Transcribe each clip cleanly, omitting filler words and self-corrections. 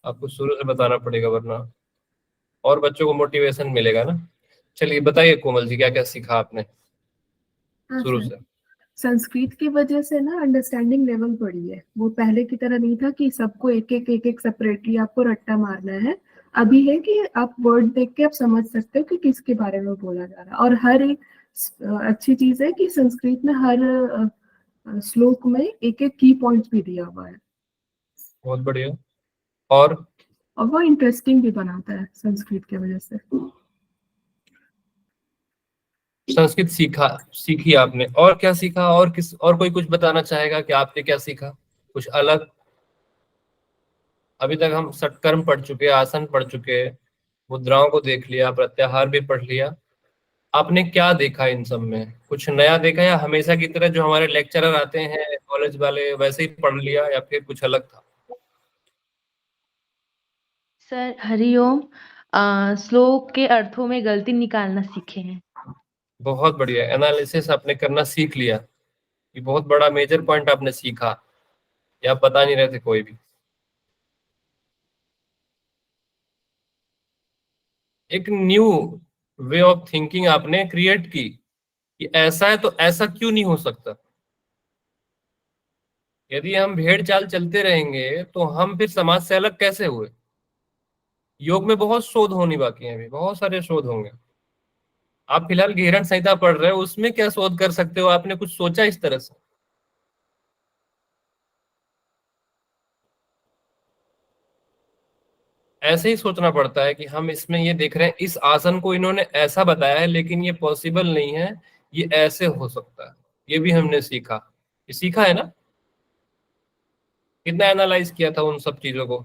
आपको शुरू से बताना पड़ेगा, वरना और बच्चों को मोटिवेशन मिलेगा ना। चलिए बताइए कोमल जी, क्या क्या सीखा आपने हाँ शुरू सर। से। संस्कृत की वजह से ना अंडरस्टैंडिंग लेवल बढ़ी है। वो पहले की तरह नहीं था कि सबको एक एक सेपरेटली आपको रट्टा मारना है। अभी है कि आप वर्ड देख के आप समझ सकते हो कि किसके बारे में बोला जा रहा है। और हर एक अच्छी चीज है कि संस्कृत में हर श्लोक में एक एक की पॉइंट भी दिया हुआ है। बहुत बढ़िया। और और वो इंटरेस्टिंग भी बनाता है संस्कृत की वजह से। संस्कृत सीखा, सीखी आपने, और क्या सीखा, और किस, और कोई कुछ बताना चाहेगा कि आपने क्या सीखा कुछ अलग। अभी तक हम षटकर्म पढ़ चुके, आसन पढ़ चुके, मुद्राओं को देख लिया, प्रत्याहार भी पढ़ लिया। आपने क्या देखा इन सब में, कुछ नया देखा, या हमेशा की तरह जो हमारे लेक्चरर आते हैं कॉलेज वाले वैसे ही पढ़ लिया, या फिर कुछ अलग था। सर हरिओम। श्लोक के अर्थों में गलती निकालना सीखे हैं। बहुत बढ़िया, एनालिसिस आपने करना सीख लिया। ये बहुत बड़ा मेजर पॉइंट आपने सीखा, या आप बता नहीं रहे थे कोई भी। एक न्यू वे ऑफ थिंकिंग आपने क्रिएट की कि ऐसा है तो ऐसा क्यों नहीं हो सकता। यदि हम भेड़ चाल चलते रहेंगे तो हम फिर समाज से अलग कैसे हुए। योग में बहुत शोध होनी बाकी है, अभी बहुत सारे शोध होंगे। आप फिलहाल गहरण संहिता पढ़ रहे हो, उसमें क्या शोध कर सकते हो, आपने कुछ सोचा इस तरह से। ऐसे ही सोचना पड़ता है कि हम इसमें ये देख रहे हैं, इस आसन को इन्होंने ऐसा बताया है लेकिन ये पॉसिबल नहीं है, ये ऐसे हो सकता है। ये भी हमने सीखा, ये सीखा है ना। कितना एनालाइज किया था उन सब चीजों को।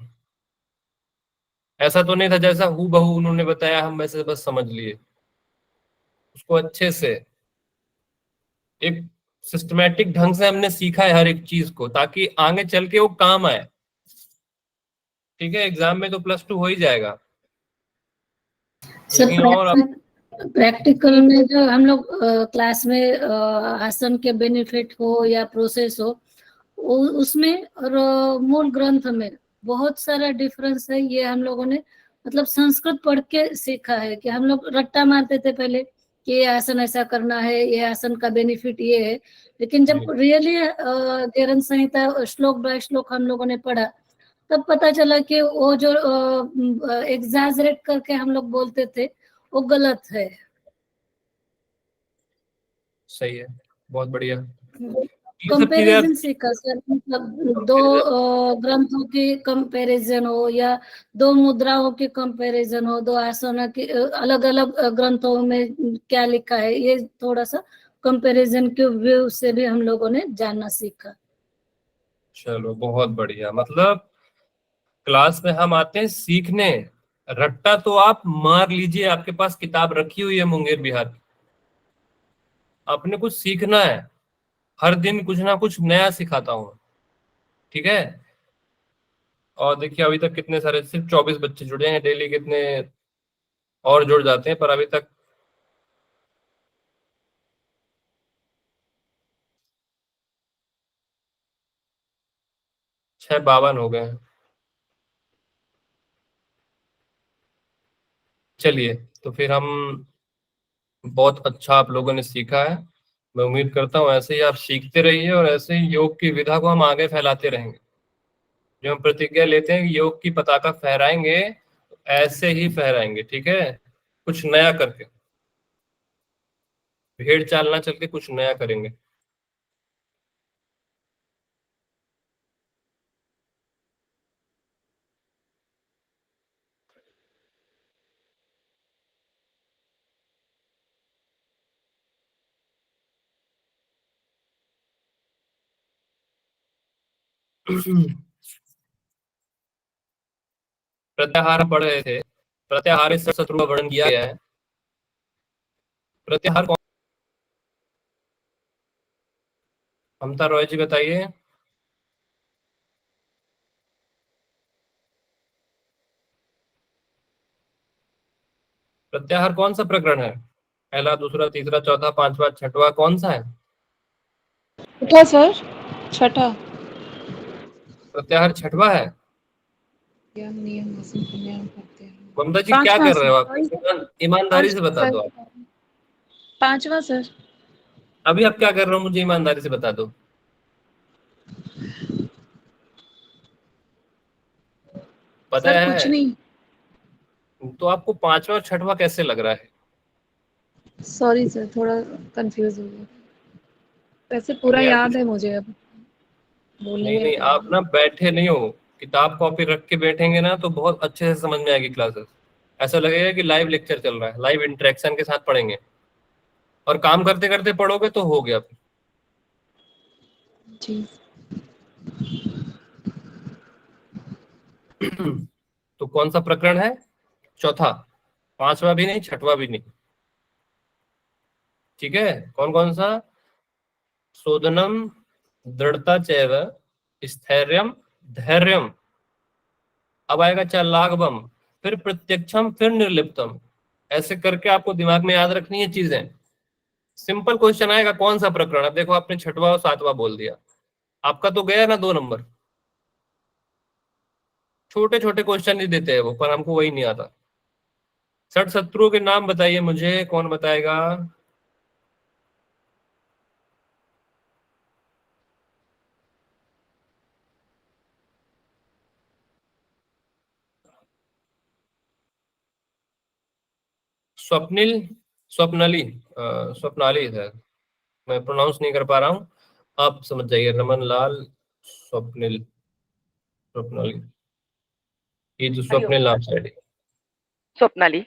ऐसा तो नहीं था जैसा हू बहू उन्होंने बताया हम वैसे बस समझ लिए, उसको अच्छे से एक सिस्टमेटिक ढंग से हमने सीखा है हर एक चीज को, ताकि आगे चल के वो काम आए। ठीक है, एग्जाम में तो +2 हो ही जाएगा, सर लेकिन और प्रैक्टिकल में जो हम लोग क्लास में आसन के बेनिफिट हो या प्रोसेस हो, उसमें और मूल ग्रंथ में बहुत सारा डिफरेंस है। ये हम लोगों ने मतलब संस्कृत पढ़ के सीखा है कि हम लोग रट्टा मारते थे पहले कि ये आसन ऐसा करना है, ये आसन का बेनिफिट ये है। लेकिन जब रियली गहरन संहिता श्लोक बाय श्लोक हम लोगों ने पढ़ा, तब पता चला कि वो जो एग्जैजरेट करके हम लोग बोलते थे वो गलत है। सही है, बहुत बढ़िया। ये सब चीजें कंपैरिजन सीखा सर, मतलब दो ग्रंथों की कंपैरिजन हो या दो मुद्राओं की कंपैरिजन हो, दो आसनों की अलग अलग ग्रंथों में क्या लिखा है, ये थोड़ा सा कंपैरिजन के व्यू से भी हम लोगों ने जानना सीखा। चलो बहुत बढ़िया। मतलब क्लास में हम आते हैं सीखने, रट्टा तो आप मार लीजिए, आपके पास किताब रखी हुई है मुंगेर बिहार की। आपने कुछ सीखना है, हर दिन कुछ ना कुछ नया सिखाता हूँ। ठीक है। और देखिए अभी तक कितने सारे, सिर्फ 24 बच्चे जुड़े हैं डेली, कितने और जुड़ जाते हैं, पर अभी तक 652 हो गए हैं। चलिए, तो फिर हम, बहुत अच्छा आप लोगों ने सीखा है। मैं उम्मीद करता हूँ ऐसे ही आप सीखते रहिए, और ऐसे ही योग की विधा को हम आगे फैलाते रहेंगे। जो हम प्रतिज्ञा लेते हैं कि योग की पताका फहराएंगे, तो ऐसे ही फहराएंगे। ठीक है, कुछ नया करके, भेड़ चाल ना चल के कुछ नया करेंगे। प्रत्याहार पढ़ रहे थे, प्रत्याहार से शत्रु का वर्णन किया गया है। प्रत्याहार कौन, ममता रॉय जी बताइए। प्रत्याहार कौन सा प्रकरण है, पहला, दूसरा, तीसरा, चौथा, पांचवा, छठवा, कौन सा है। छठा सर, छठा। प्रत्याहार छठवा है। यम नियम आसन प्राणायाम करते हैं। ममता जी क्या कर रहे हो आप? ईमानदारी से बता दो आप। पांचवा सर। अभी आप क्या कर रहे हो मुझे ईमानदारी से बता दो। पता सर है? कुछ नहीं। तो आपको पांचवा और छठवा कैसे लग रहा है? सॉरी सर, थोड़ा कंफ्यूज हो गया। वैसे पूरा नहीं, याद है मुझे, अब बोलने नहीं में आप ना बैठे नहीं हो, किताब कॉपी रख के बैठेंगे ना तो बहुत अच्छे से समझ में आएगी क्लासेस। ऐसा लगेगा कि लाइव लेक्चर चल रहा है, लाइव इंटरेक्शन के साथ पढ़ेंगे। और काम करते करते पढ़ोगे तो हो गया। जी। तो कौन सा प्रकरण है? चौथा। पांचवा भी नहीं, छठवा भी नहीं। ठीक है, कौन कौन सा? शोधनम, दृढ़ता चैव, स्थैर्यम, धैर्यम। अब आएगा चालागवम, फिर प्रत्यक्षम, फिर निर्लिप्तम। ऐसे करके आपको दिमाग में याद रखनी है चीजें। सिंपल क्वेश्चन आएगा, कौन सा प्रकरण? अब देखो आपने छठवा और सातवां बोल दिया, आपका तो गया ना 2 नंबर। छोटे छोटे क्वेश्चन ही देते हैं वो, पर हमको वही नहीं आता। 60 शत्रुओं के नाम बताइए मुझे, कौन बताएगा? स्वप्निल, स्वप्नली, स्वप्नाली है, मैं प्रोनाउंस नहीं कर पा रहा हूँ, आप समझ जाइए। रमन लाल, स्वप्निल, स्वप्नाली, ये जो स्वप्निल नाम से है। स्वप्नाली।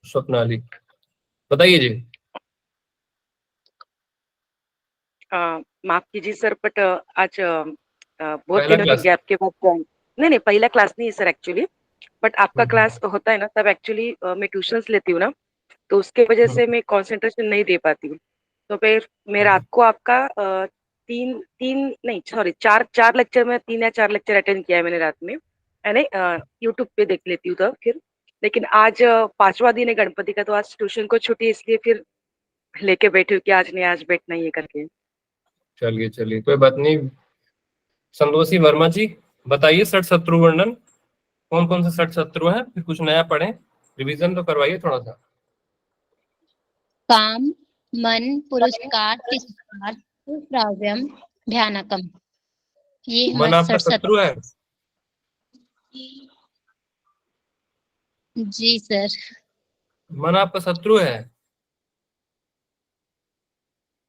स्वप्नाली, बताइए जी। माफ कीजिए सर, बट आज बहुत पहला दिनों के क्लास। गैप के बाद नहीं नहीं, पहला क्लास नहीं है सर एक्चुअली। बट आपका क्लास होता है ना, तब एक्चुअली मैं ट्यूशंस लेती हूँ ना, तो उसके वजह से मैं कंसंट्रेशन नहीं दे पाती हूँ। तो फिर मैं रात को आपका तीन तीन नहीं सॉरी चार चार लेक्चर में, 3 या 4 लेक्चर अटेंड किया है मैंने रात में, यानी यूट्यूब पे देख लेती हूँ तब फिर। लेकिन आज पांचवा दिन है गणपति का, तो आज ट्यूशन को छुट्टी, इसलिए फिर लेके बैठी हूँ कि आज नहीं, आज बैठना ही है करके। चलिए चलिए, कोई बात नहीं। संतोषी वर्मा जी, बताइए 60 शत्रु वर्णन, कौन कौन से 60 शत्रु हैं, फिर कुछ नया पढ़ें, रिवीजन तो करवाइए थोड़ा सा। काम, मन, पुरस्कार, तिरस्कार, श्राव्यम, ध्यानकम। ये मन हमारे आपका 60 शत्रु है? जी सर। मन आपका शत्रु है?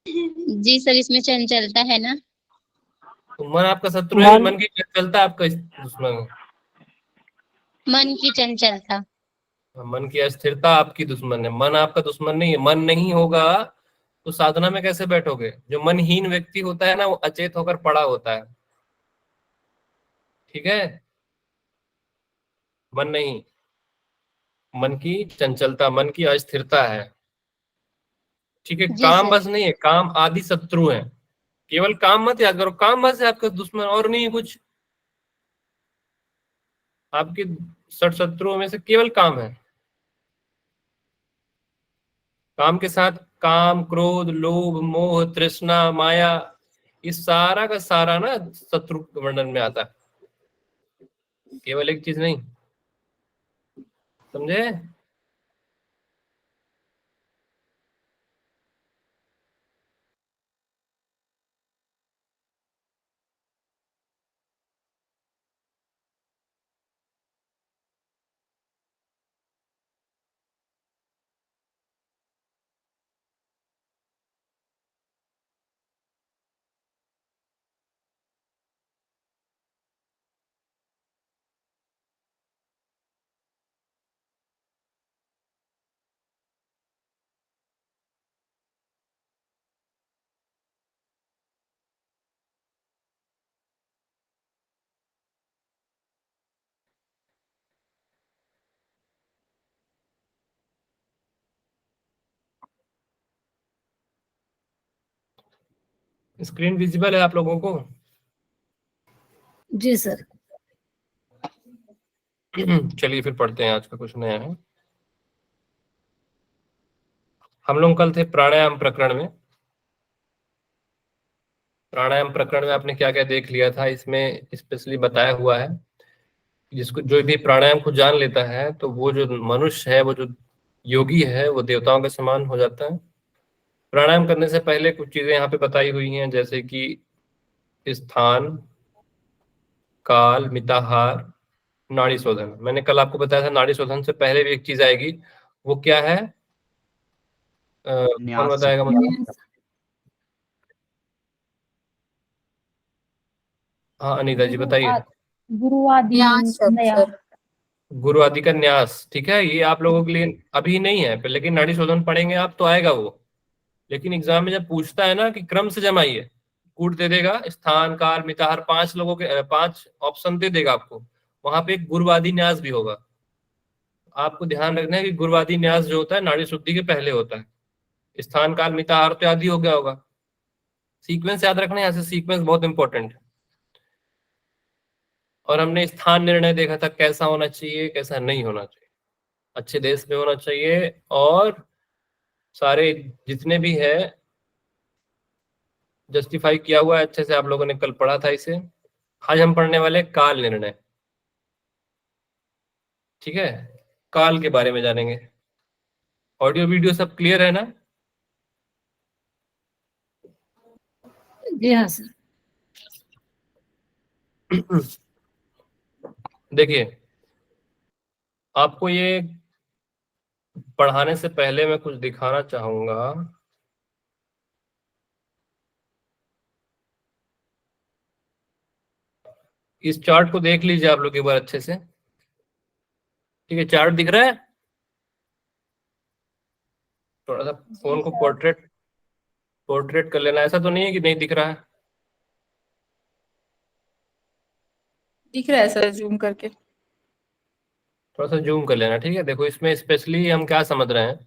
जी सर, इसमें चंचलता है ना। तो मन आपका शत्रु है, मन की चंचलता आपका दुश्मन है? मन की चंचलता। मन की अस्थिरता आपकी दुश्मन है, मन आपका दुश्मन नहीं है। मन नहीं होगा तो साधना में कैसे बैठोगे? जो मनहीन व्यक्ति होता है ना, वो अचेत होकर पड़ा होता है। ठीक है, मन नहीं, मन की चंचलता, मन की अस्थिरता है। ठीक है, जी काम सर। बस नहीं है, काम आदि शत्रु है। केवल काम मत याद करो, काम बस है आपका दुश्मन, और नहीं है कुछ। आपके 60 शत्रुओं में से केवल काम है। काम के साथ काम, क्रोध, लोभ, मोह, तृष्णा, माया, इस सारा का सारा ना शत्रु वर्णन में आता है, केवल एक चीज नहीं। समझे? स्क्रीन विजिबल है आप लोगों को? जी सर। चलिए फिर पढ़ते हैं, आज का कुछ नया है। हम लोग कल थे प्राणायाम प्रकरण में। प्राणायाम प्रकरण में आपने क्या क्या देख लिया था, इसमें स्पेशली बताया हुआ है जिसको जो भी प्राणायाम को जान लेता है तो वो जो मनुष्य है, वो जो योगी है, वो देवताओं के समान हो जाता है। प्राणायाम करने से पहले कुछ चीजें यहाँ पे बताई हुई हैं, जैसे कि स्थान, काल, मिताहार, नाड़ी शोधन। मैंने कल आपको बताया था नाड़ी शोधन से पहले भी एक चीज आएगी, वो क्या है? कौन न्यास बताएगा मुझे? हाँ अनीता जी बताइए। गुरु आदि नया गुरु आदि का न्यास, ठीक है, ये आप लोगों के लिए अभी नहीं है, लेकिन नाड़ी शोधन पढ़ेंगे आप तो आएगा वो। लेकिन एग्जाम में जब पूछता है ना कि क्रम से जमाइए, कूट दे देगा, स्थान, काल, मिताहार, 5 लोगों के 5 ऑप्शन दे देगा आपको, वहां पे एक गुरुवादी न्यास भी होगा। आपको ध्यान रखना है कि गुरुवादी न्यास जो होता है नाड़ी शुद्धि के पहले होता है। स्थान, काल, मिताहार तो आदि हो गया होगा। सीक्वेंस याद रखना है, यहाँ से सीक्वेंस बहुत इंपॉर्टेंट है। और हमने स्थान निर्णय देखा था कैसा होना चाहिए, कैसा नहीं होना चाहिए। अच्छे देश में होना चाहिए, और सारे जितने भी है जस्टिफाई किया हुआ है अच्छे से, आप लोगों ने कल पढ़ा था इसे। आज हम पढ़ने वाले काल निर्णय, ठीक है, काल के बारे में जानेंगे। ऑडियो वीडियो सब क्लियर है ना? जी हाँ सर। देखिए, आपको ये पढ़ाने से पहले मैं कुछ दिखाना चाहूंगा। इस चार्ट को देख लीजिए आप लोग एक बार अच्छे से, ठीक है? चार्ट दिख रहा है? थोड़ा सा फोन को पोर्ट्रेट कर लेना, ऐसा तो नहीं है कि नहीं दिख रहा है? दिख रहा है सर जूम करके। थोड़ा सा जूम कर लेना, ठीक है? देखो इसमें स्पेशली हम क्या समझ रहे हैं,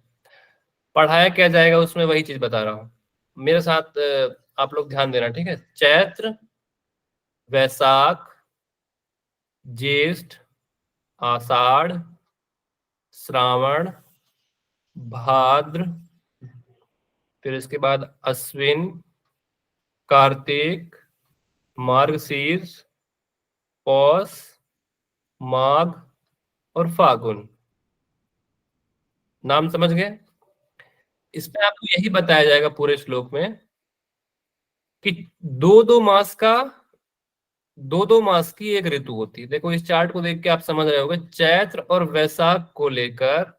पढ़ाया क्या जाएगा उसमें वही चीज बता रहा हूँ। मेरे साथ आप लोग ध्यान देना, ठीक है? चैत्र, वैशाख, ज्येष्ठ, आषाढ़, श्रावण, भाद्र, फिर इसके बाद अश्विन, कार्तिक, मार्गशीर्ष, पौष, माघ और फागुन। नाम समझ गए? इसमें आपको यही बताया जाएगा पूरे श्लोक में कि दो दो मास की एक ऋतु होती है। देखो इस चार्ट को देख के आप समझ रहे होंगे, चैत्र और वैशाख को लेकर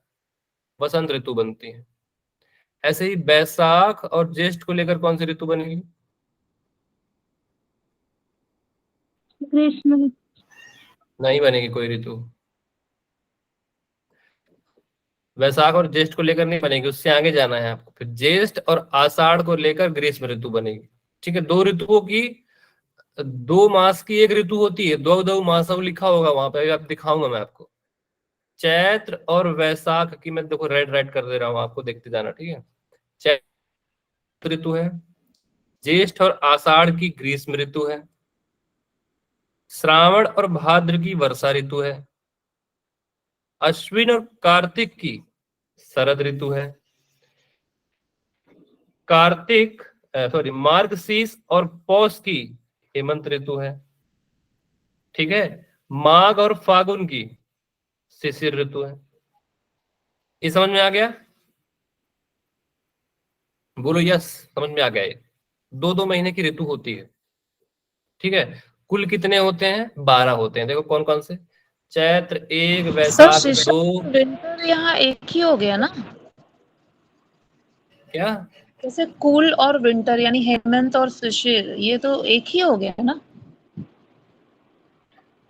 वसंत ऋतु बनती है। ऐसे ही बैसाख और ज्येष्ठ को लेकर कौन सी ऋतु बनेगी? ग्रीष्म नहीं बनेगी कोई ऋतु। वैशाख और ज्येष्ठ को लेकर नहीं बनेगी, उससे आगे जाना है आपको। फिर ज्येष्ठ और आषाढ़ को लेकर ग्रीष्म ऋतु बनेगी, ठीक है? दो ऋतुओं की, 2 मास की एक ऋतु होती है। दो मासव लिखा होगा वहां पे, आप दिखाऊंगा मैं आपको। चैत्र और वैशाख की मैं देखो रेड रेड कर दे रहा हूँ आपको, देखते जाना, ठीक है? चैत्र ऋतु है, ज्येष्ठ और आषाढ़ की ग्रीष्म ऋतु है, श्रावण और भाद्र की वर्षा ऋतु है, अश्विन और कार्तिक की शरद ऋतु है, मार्गशीर्ष और पौष की हेमंत ऋतु है, ठीक है? माघ और फागुन की शिशिर ऋतु है। ये समझ में आ गया? बोलो यस, समझ में आ गया। ये 2 महीने की ऋतु होती है, ठीक है? कुल कितने होते हैं? 12 होते हैं। देखो कौन कौन से, चैत्र 1, वैशाख 2। विंटर यहाँ एक ही हो गया ना? क्या? जैसे कूल और विंटर यानी हेमंत और शिशिर, ये तो एक ही हो गया ना?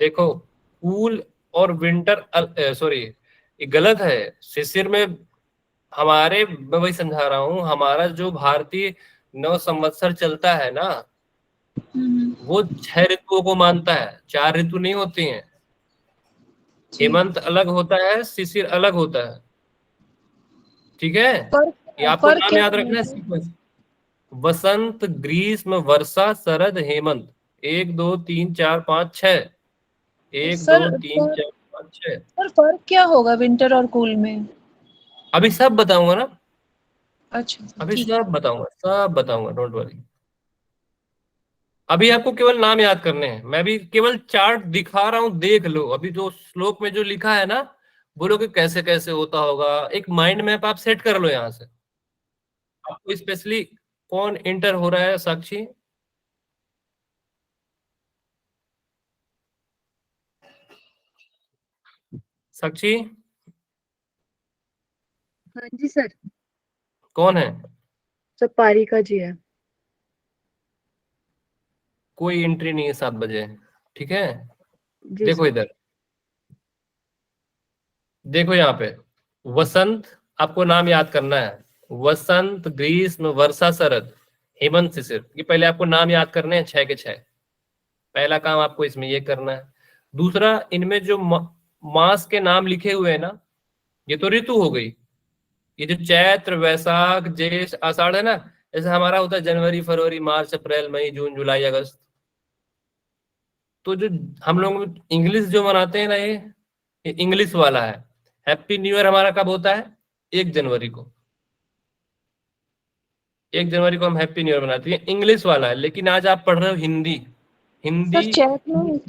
देखो कूल और विंटर, सॉरी ये गलत है। शिशिर में हमारे, मैं वही समझा रहा हूँ, हमारा जो भारतीय 9 संवत्सर चलता है ना, वो 6 ऋतुओं को मानता है, 4 ऋतु नहीं होती हैं। हेमंत अलग होता है, शिशिर अलग होता है, ठीक है? ये आपको नाम याद रखना है, सीक्वेंस। वसंत, ग्रीष्म, वर्षा, शरद, हेमंत। 1 2 3 4 5 6। 1 2 3 4 5 6। सर फर्क क्या होगा विंटर और कूल में? अभी सब बताऊंगा ना, अच्छा अभी ठीक। सब बताऊंगा, सब बताऊंगा, डोंट वरी। अभी आपको केवल नाम याद करने हैं, मैं भी केवल चार्ट दिखा रहा हूं, देख लो। अभी जो श्लोक में जो लिखा है ना, बोलोगे कैसे कैसे होता होगा, एक माइंड मैप आप सेट कर लो यहाँ से। आपको स्पेशली कौन इंटर हो रहा है? साक्षी, साक्षी हाँ जी सर। कौन है? सर पारिका जी है। कोई एंट्री नहीं है 7 बजे, ठीक है? जी देखो सर। इधर, देखो यहाँ पे वसंत, आपको नाम याद करना है। वसंत, ग्रीष्म, वर्षा, शरद, हेमंत, शिशिर। ये पहले आपको नाम याद करने हैं 6 के 6। पहला काम आपको इसमें ये करना है। दूसरा, इनमें जो मास के नाम लिखे हुए हैं ना, ये तो ऋतु हो गई। ये जो चैत्र, वैशाख, ज्येष्ठ, आषाढ़ है ना, जैसे हमारा होता है जनवरी, फरवरी, मार्च, अप्रैल, मई, जून, जुलाई, अगस्त। तो जो हम लोग इंग्लिश जो मनाते हैं ना, ये इंग्लिश वाला है। हैप्पी न्यू ईयर हमारा कब होता है? 1 जनवरी को। 1 जनवरी को हम हैप्पी न्यू ईयर मनाते हैं, इंग्लिश वाला है। लेकिन आज आप पढ़ रहे हो हिंदी। हिंदी सर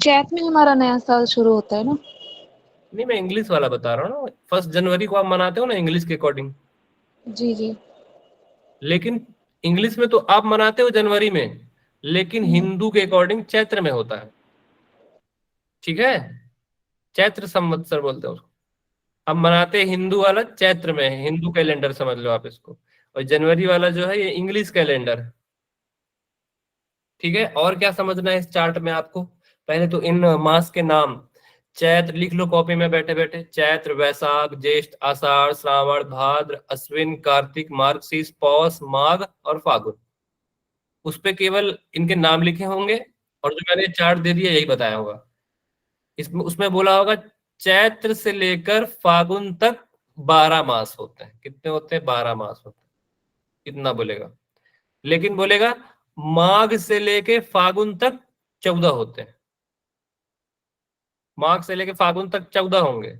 चैत में हमारा नया साल शुरू होता है ना। नहीं, मैं इंग्लिश वाला बता रहा हूँ ना। 1 जनवरी को आप मनाते हो ना इंग्लिश के अकॉर्डिंग। जी जी। लेकिन इंग्लिश में तो आप मनाते हो जनवरी में, लेकिन हिंदू के अकॉर्डिंग चैत्र में होता है, ठीक है? चैत्र संवत्सर बोलते हैं उसको। हम मनाते हैं हिंदू वाला चैत्र में, हिंदू कैलेंडर समझ लो आप इसको। और जनवरी वाला जो है ये इंग्लिश कैलेंडर है, ठीक है? और क्या समझना है इस चार्ट में आपको? पहले तो इन मास के नाम। चैत्र लिख लो कॉपी में बैठे बैठे। चैत्र, वैशाख, ज्येष्ठ, आषाढ़, श्रावण, भाद्र, अश्विन, कार्तिक, मार्गशीर्ष, पौष, माघ और फागुन। उस पे केवल इनके नाम लिखे होंगे, और जो मैंने चार्ट दे दिया यही बताया होगा। इसमें उसमें बोला होगा चैत्र से लेकर फागुन तक 12 मास होते हैं। कितने होते हैं? 12 मास होते हैं। कितना बोलेगा? लेकिन बोलेगा माघ से लेके फागुन तक 14 होते हैं। माघ से लेके फागुन तक 14 होंगे,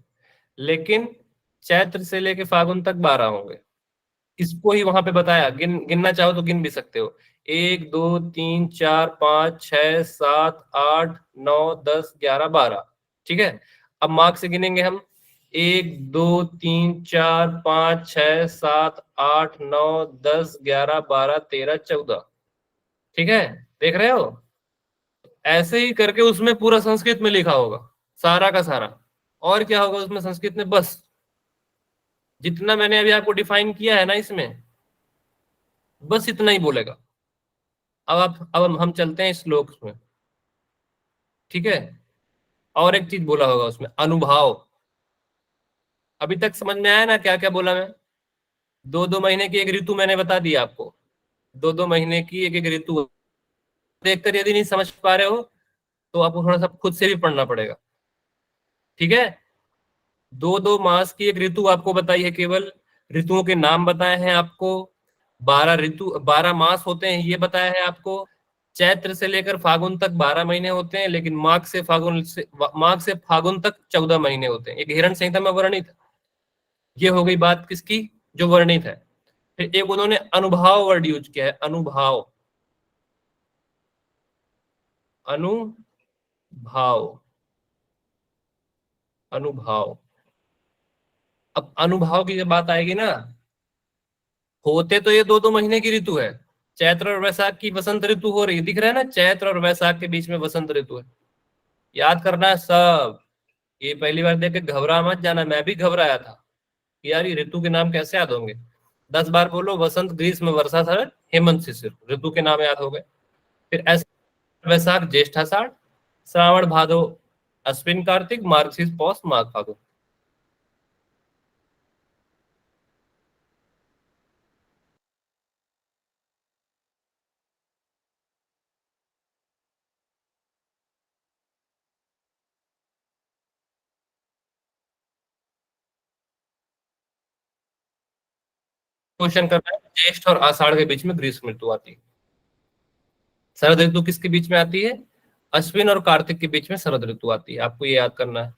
लेकिन चैत्र से लेके फागुन तक 12 होंगे। इसको ही वहां पे बताया। गिनना चाहो तो गिन भी सकते हो। 1 2 3 4 5 6 7 8 9 10 11 12, ठीक है? अब मार्क से गिनेंगे हम। 1 2 3 4 5 6 7 8 9 10 11 12 13 14, ठीक है? देख रहे हो? ऐसे ही करके उसमें पूरा संस्कृत में लिखा होगा, सारा का सारा। और क्या होगा उसमें संस्कृत में? बस जितना मैंने अभी आपको डिफाइन किया है ना इसमें, बस इतना ही बोलेगा। अब हम चलते हैं श्लोक में, ठीक है? और एक चीज बोला होगा उसमें, अनुभाव। अभी तक समझ में आया ना क्या क्या बोला मैं? 2-2 महीने की एक ऋतु मैंने बता दी आपको। 2-2 महीने की एक एक ऋतु देखकर यदि नहीं समझ पा रहे हो तो आपको थोड़ा सा खुद से भी पढ़ना पड़ेगा, ठीक है? 2-2 मास की एक ऋतु आपको बताई है, केवल ऋतुओं के नाम बताए हैं आपको। 12 मास होते हैं ये बताया है आपको। चैत्र से लेकर फागुन तक 12 महीने होते हैं, लेकिन माघ से फागुन तक 14 महीने होते हैं। एक हिरण संहिता में वर्णित है। ये हो गई बात किसकी? जो वर्णित है। फिर एक उन्होंने अनुभाव वर्ड यूज किया है, अनुभाव। अनुभाव, अनुभाव। अब अनुभाव की जब बात आएगी ना, होते तो ये 2-2 महीने की ऋतु है। चैत्र और वैशाख की वसंत ऋतु हो रही है, दिख रहा है ना? चैत्र और वैशाख के बीच में वसंत ऋतु है। याद करना है सब। ये पहली बार देख के घबरा मत जाना, मैं भी घबराया था कि यार ये ऋतु के नाम कैसे याद होंगे। 10 बार बोलो, वसंत, ग्रीष्म, वर्षा, शरद, हेमंत, शिशिर, ऋतु के नाम याद हो गए। फिर ऐसे वैशाख, ज्येष्ठ, आषाढ़, श्रावण, भादो, अश्विन, कार्तिक, मार्गशीर्ष, पौष, माघ, फागुन। क्वेश्चन करना है, ज्येष्ठ और आषाढ़ के बीच में ग्रीष्म ऋतु आती है। शरद ऋतु किसके बीच में आती है? अश्विन और कार्तिक के बीच में शरद ऋतु आती है। आपको ये याद करना है।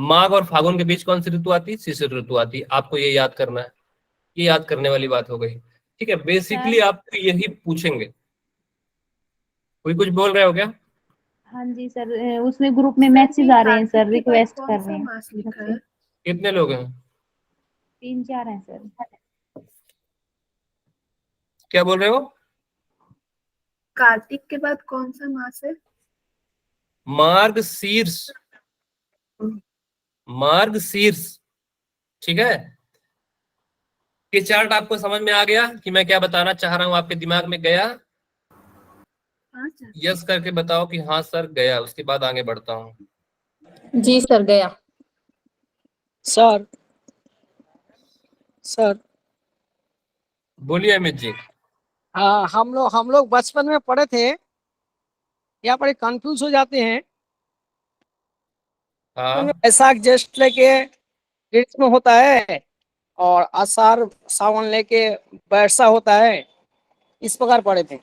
माघ और फागुन के बीच कौन सी ऋतु आती है? शिशिर ऋतु आती है। आपको ये याद करना है। ये याद करने वाली बात हो गई। ठीक है, बेसिकली आपको यही पूछेंगे। कोई कुछ बोल रहे हो क्या? हाँ जी सर, उसमें ग्रुप में मैसेज आ रहे हैं सर, कार्तिक के बाद रिक्वेस्ट कौन कर सा रहे हैं। मास लिखा बच्चे है? कितने लोग हैं? 3-4 हैं सर। क्या बोल रहे हो? कार्तिक के बाद कौन सा मास है? मार्ग शीर्ष, मार्ग शीर्ष। ठीक है, ये चार्ट आपको समझ में आ गया कि मैं क्या बताना चाह रहा हूं? आपके दिमाग में गया? हाँ सर। यस करके बताओ कि हाँ सर गया, उसके बाद आगे बढ़ता हूँ। जी सर गया। सर सर बोलिए अमित जी। हाँ, हम लोग बचपन में पढ़े थे, यहाँ पर कंफ्यूज हो जाते हैं। हाँ वैशाख ज्येष्ठ लेके ग्रीष्म होता है, और आषाढ़ सावन लेके वर्षा होता है, इस प्रकार पढ़े थे।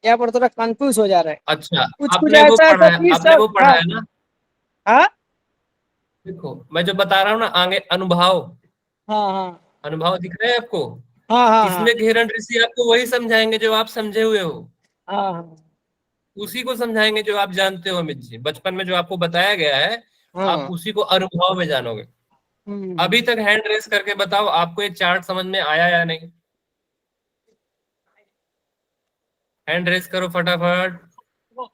यहाँ पर थोड़ा कंफ्यूज हो जा रहा है। अच्छा, कुछ कुछ आपने वो ऐसा है पढ़ा सब है, चीज आपने सब। वो पढ़ा हाँ है ना? हाँ देखो मैं जो बता रहा हूँ ना, आगे अनुभव, हाँ हाँ अनुभव दिख रहे हैं आपको? हाँ हाँ हाँ इसमें घेरन ऋषि आपको वही समझाएंगे जो आप समझे हुए हो, हाँ हाँ उसी को समझाएंगे जो आप जानते हो अमित जी। बचपन में जो आपको बताया गया है, आप हाँ। उसी को अनुभव में जानोगे। हम्म। अभी तक हैंड रेस करके बताओ आपको ये चार्ट समझ में आया या नहीं? हैंड रेस करो फटाफट।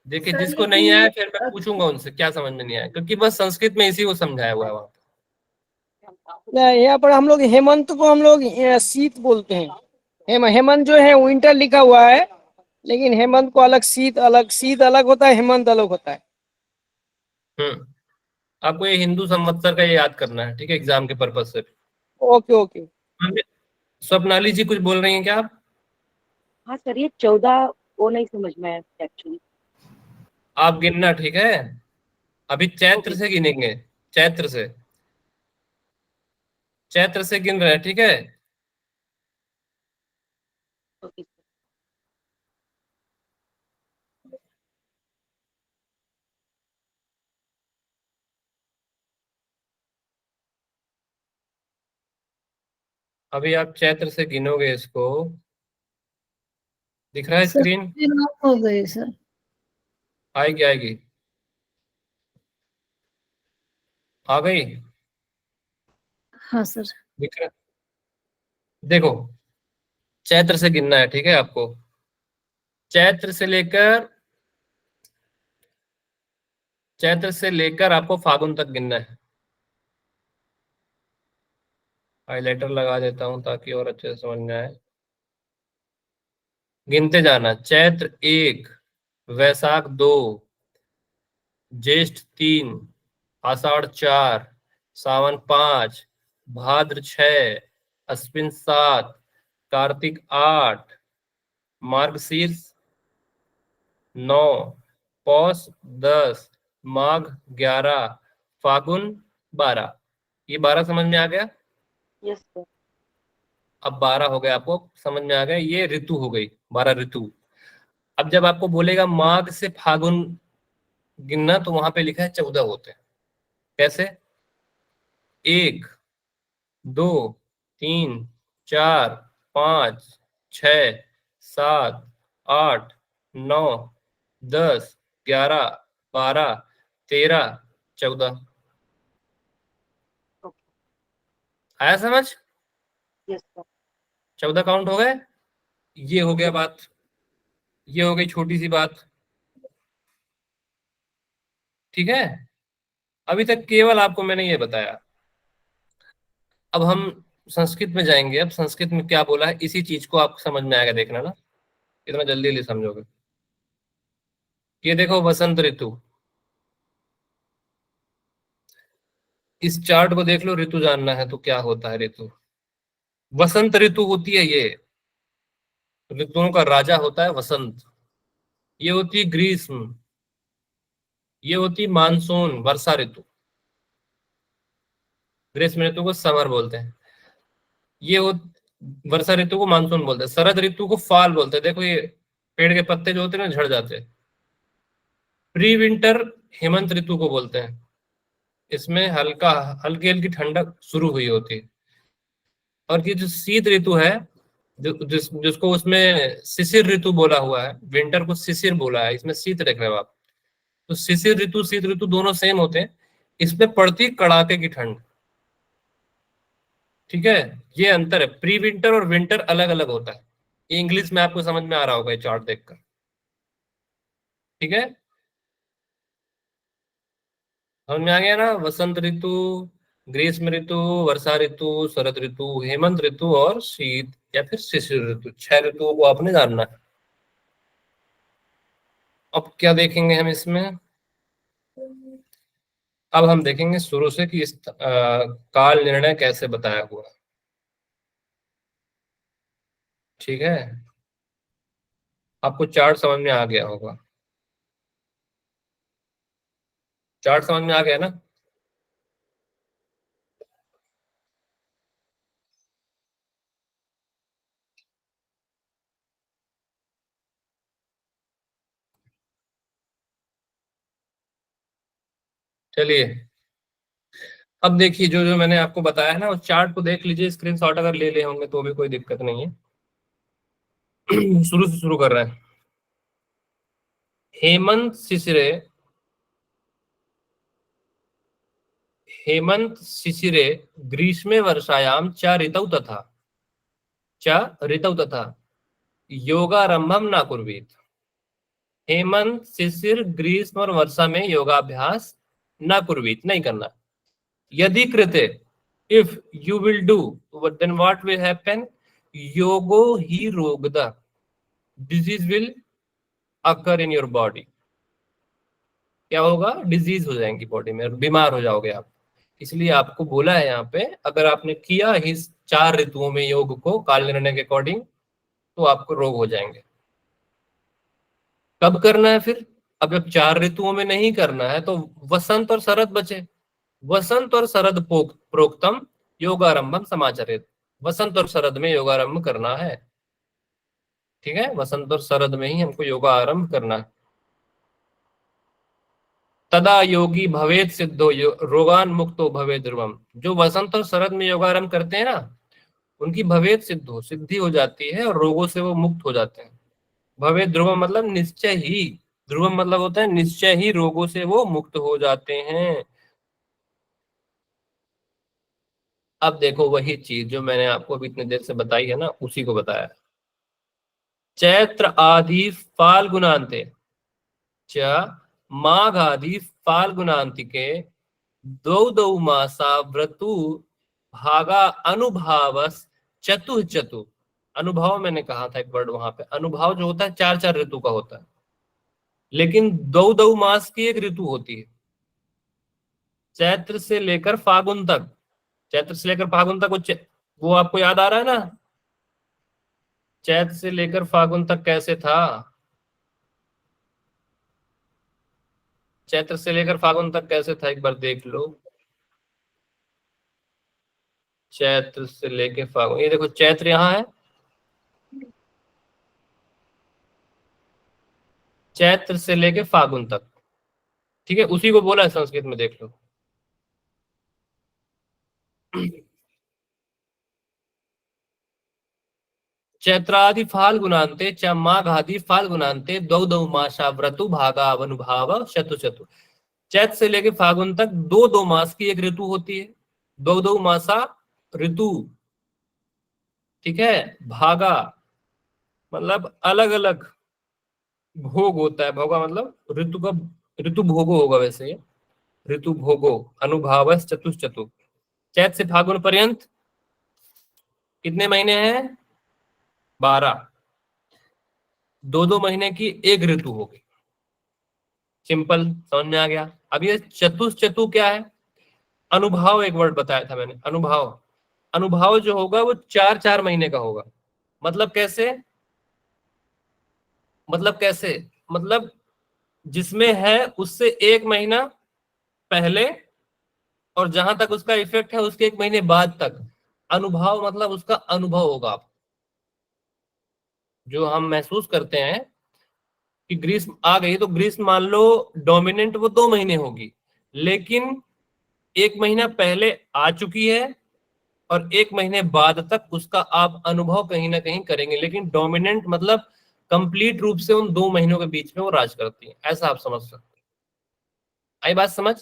देखिए, सर जिसको नहीं लेकिन आया फिर मैं पूछूंगा उनसे क्या समझ में नहीं आया, क्योंकि बस संस्कृत में इसी को समझाया हुआ है वहां पे। यहाँ पर हम लोग हेमंत को हम लोग शीत बोलते हैं। हेमंत जो है विंटर लिखा हुआ है, लेकिन हेमंत को अलग, शीत अलग होता है, हेमंत अलग होता है। आपको ये हिंदू संवत्सर का ये याद करना है, ठीक है, एग्जाम के पर्पज से। Okay okay. स्वप्नाली जी कुछ बोल रही हैं क्या आप? हाँ सर, ये 14 वो नहीं समझ में आया एक्चुअली। आप गिनना, ठीक है? अभी चैत्र ओके से गिनेंगे, चैत्र से, चैत्र से गिन रहे हैं, ठीक है? ओके। अभी आप चैत्र से गिनोगे इसको। दिख रहा है सर स्क्रीन? फिर ऑफ हो गई सर। आएगी आएगी, आ गई? हाँ सर। दिख रहा? देखो, चैत्र से गिनना है, ठीक है आपको? चैत्र से लेकर आपको फागुन तक गिनना है। हाइलाइटर लगा देता हूं ताकि और अच्छे से समझ में आए। गिनते जाना, चैत्र 1, वैशाख 2, ज्येष्ठ 3, आषाढ़ 4, सावन 5, भाद्र 6, अश्विन 7, कार्तिक 8, मार्गशीर्ष 9, पौष 10, माघ 11, फागुन 12। ये 12 समझ में आ गया? Yes sir. अब 12 हो गया, आपको समझ में आ गया? ये ऋतु हो गई, 12 ऋतु। अब जब आपको बोलेगा माघ से फागुन गिनना, तो वहां पे लिखा है 14 होते हैं। कैसे? 1, 2, 3, 4, 5, 6, 7, 8, 9, 10, 11, 12, 13, 14। आया समझ? Yes sir. 14 काउंट हो गए। ये हो गया बात, ये हो गई छोटी सी बात, ठीक है? अभी तक केवल आपको मैंने ये बताया। अब हम संस्कृत में जाएंगे। अब संस्कृत में क्या बोला है, इसी चीज को आपको समझ में आएगा, देखना ना, इतना जल्दी जल्दी समझोगे। ये देखो, वसंत ऋतु, इस चार्ट को देख लो। ऋतु जानना है तो क्या होता है ऋतु? वसंत ऋतु होती है ये, ऋतुओं का राजा होता है वसंत। ये होती है ग्रीष्म, ये होती है मानसून, वर्षा ऋतु। ग्रीष्म ऋतु को समर बोलते हैं। ये हो वर्षा ऋतु को मानसून बोलते हैं। शरद ऋतु को फाल बोलते हैं। देखो ये पेड़ के पत्ते जो होते हैं ना, झड़ जाते हैं। प्री विंटर हेमंत ऋतु को बोलते हैं। इसमें हल्का हल्की हल्की ठंडक शुरू हुई होती है। और ये जो शीत ऋतु है, जिसको उसमें शिशिर ऋतु बोला हुआ है, विंटर को शिशिर बोला है, इसमें शीत रख रहे हो आप। तो शिशिर ऋतु शीत ऋतु दोनों सेम होते हैं, इसमें पड़ती कड़ाके की ठंड। ठीक है, ये अंतर है। प्री विंटर और विंटर अलग अलग होता है। ये इंग्लिश में आपको समझ में आ रहा होगा ये चार्ट देखकर। ठीक है, समझ में आ गया ना? वसंत ऋतु, ग्रीष्म ऋतु, वर्षा ऋतु, शरद ऋतु, हेमंत ऋतु और शीत या फिर शिशिर ऋतु, 6 ऋतुओं को आपने जानना है। अब क्या देखेंगे हम इसमें? अब हम देखेंगे शुरू से कि इस काल निर्णय कैसे बताया हुआ। ठीक है, आपको चार्ट समझ में आ गया होगा। चार्ट समझ में आ गया ना? चलिए, अब देखिए जो जो मैंने आपको बताया है ना, उस चार्ट को देख लीजिए, स्क्रीनशॉट अगर ले होंगे तो भी कोई दिक्कत नहीं है। शुरू से शुरू कर रहे हैं। हेमंत शिशिरे, हेमंत शिशिरे ग्रीष्मे वर्षायाम च ऋतौ तथा योगारंभम न कुर्वीत। हेमंत शिशिर ग्रीष्म और वर्षा में योगाभ्यास न कुर्वीत, नहीं करना। यदि कृते, if you will do, then what will happen? योगो ही रोगदा, disease will occur in your body. क्या होगा? डिजीज हो जाएंगी बॉडी में, बीमार हो जाओगे आप। इसलिए आपको बोला है यहाँ पे, अगर आपने किया इस 4 ऋतुओं में योग को काल निर्णय के अकॉर्डिंग, तो आपको रोग हो जाएंगे। कब करना है फिर? अब जब 4 ऋतुओं में नहीं करना है तो वसंत और शरद बचे। वसंत और शरद प्रोक्तम योगारंभम समाचरित। वसंत और शरद में योगारंभ करना है। ठीक है, वसंत और शरद में ही हमको योगारंभ करना है। तदा योगी भवेद सिद्धो रोगान मुक्तो भवेद ध्रुवम। जो वसंत और शरद में योगारंभ करते हैं ना, उनकी भवेद सिद्धो, सिद्धि हो जाती है और रोगों से वो मुक्त हो जाते हैं। भवेद ध्रुवम मतलब निश्चय ही, ध्रुवम मतलब होता है निश्चय ही, रोगों से वो मुक्त हो जाते हैं। अब देखो वही चीज जो मैंने आपको अभी इतनी देर से बताई है ना, उसी को बताया। चैत्र आदि फाल्गुनान्ते च माघ आदि फाल्गुनान्तिके द्वौ मासा व्रतु भागा अनुभावस चतुः चतु। अनुभव मैंने कहा था एक वर्ड वहां पे, अनुभव जो होता है 4-4 ऋतु का होता है, लेकिन दो मास की एक ऋतु होती है। चैत्र से लेकर फागुन तक, चैत्र से लेकर फागुन तक वो आपको याद आ रहा है ना? चैत्र से लेकर फागुन तक कैसे था? चैत्र से लेकर फागुन तक कैसे था, एक बार देख लो। चैत्र से लेकर फागुन, ये देखो चैत्र यहाँ है, चैत्र से लेकर फागुन तक। ठीक है, उसी को बोला है संस्कृत में, देख लो। चैत्रादि फाल्गुनान्ते च माघादि फाल्गुनान्ते द्वौ मासा व्रतु भागा अनुभाव शतु शतु। चैत्र से लेके फागुन तक 2 मास की एक ऋतु होती है, 2 मासा ऋतु। ठीक है, भागा मतलब अलग अलग भोग होता है, भोगा मतलब ऋतु का, ऋतु भोगो होगा वैसे ये, ऋतु भोगो अनुभाव चतुश्चतु। चैत्र से फागुन पर्यंत कितने महीने हैं? 12। 2 महीने की एक ऋतु होगी। सिंपल, समझ में आ गया? अब ये चतुश्चतु क्या है? अनुभव, एक वर्ड बताया था मैंने, अनुभव। अनुभव जो होगा वो 4-4 महीने का होगा। मतलब कैसे? मतलब कैसे? मतलब जिसमें है उससे 1 महीना पहले और जहां तक उसका इफेक्ट है उसके 1 महीने बाद तक। अनुभव मतलब उसका अनुभव होगा आप, जो हम महसूस करते हैं कि ग्रीष्म आ गई, तो ग्रीष्म मान लो डोमिनेंट वो 2 महीने होगी, लेकिन 1 महीना पहले आ चुकी है और 1 महीने बाद तक उसका आप अनुभव कहीं ना कहीं करेंगे, लेकिन डोमिनेंट मतलब कंप्लीट रूप से उन 2 महीनों के बीच में वो राज करती है, ऐसा आप समझ सकते हैं। आई बात समझ?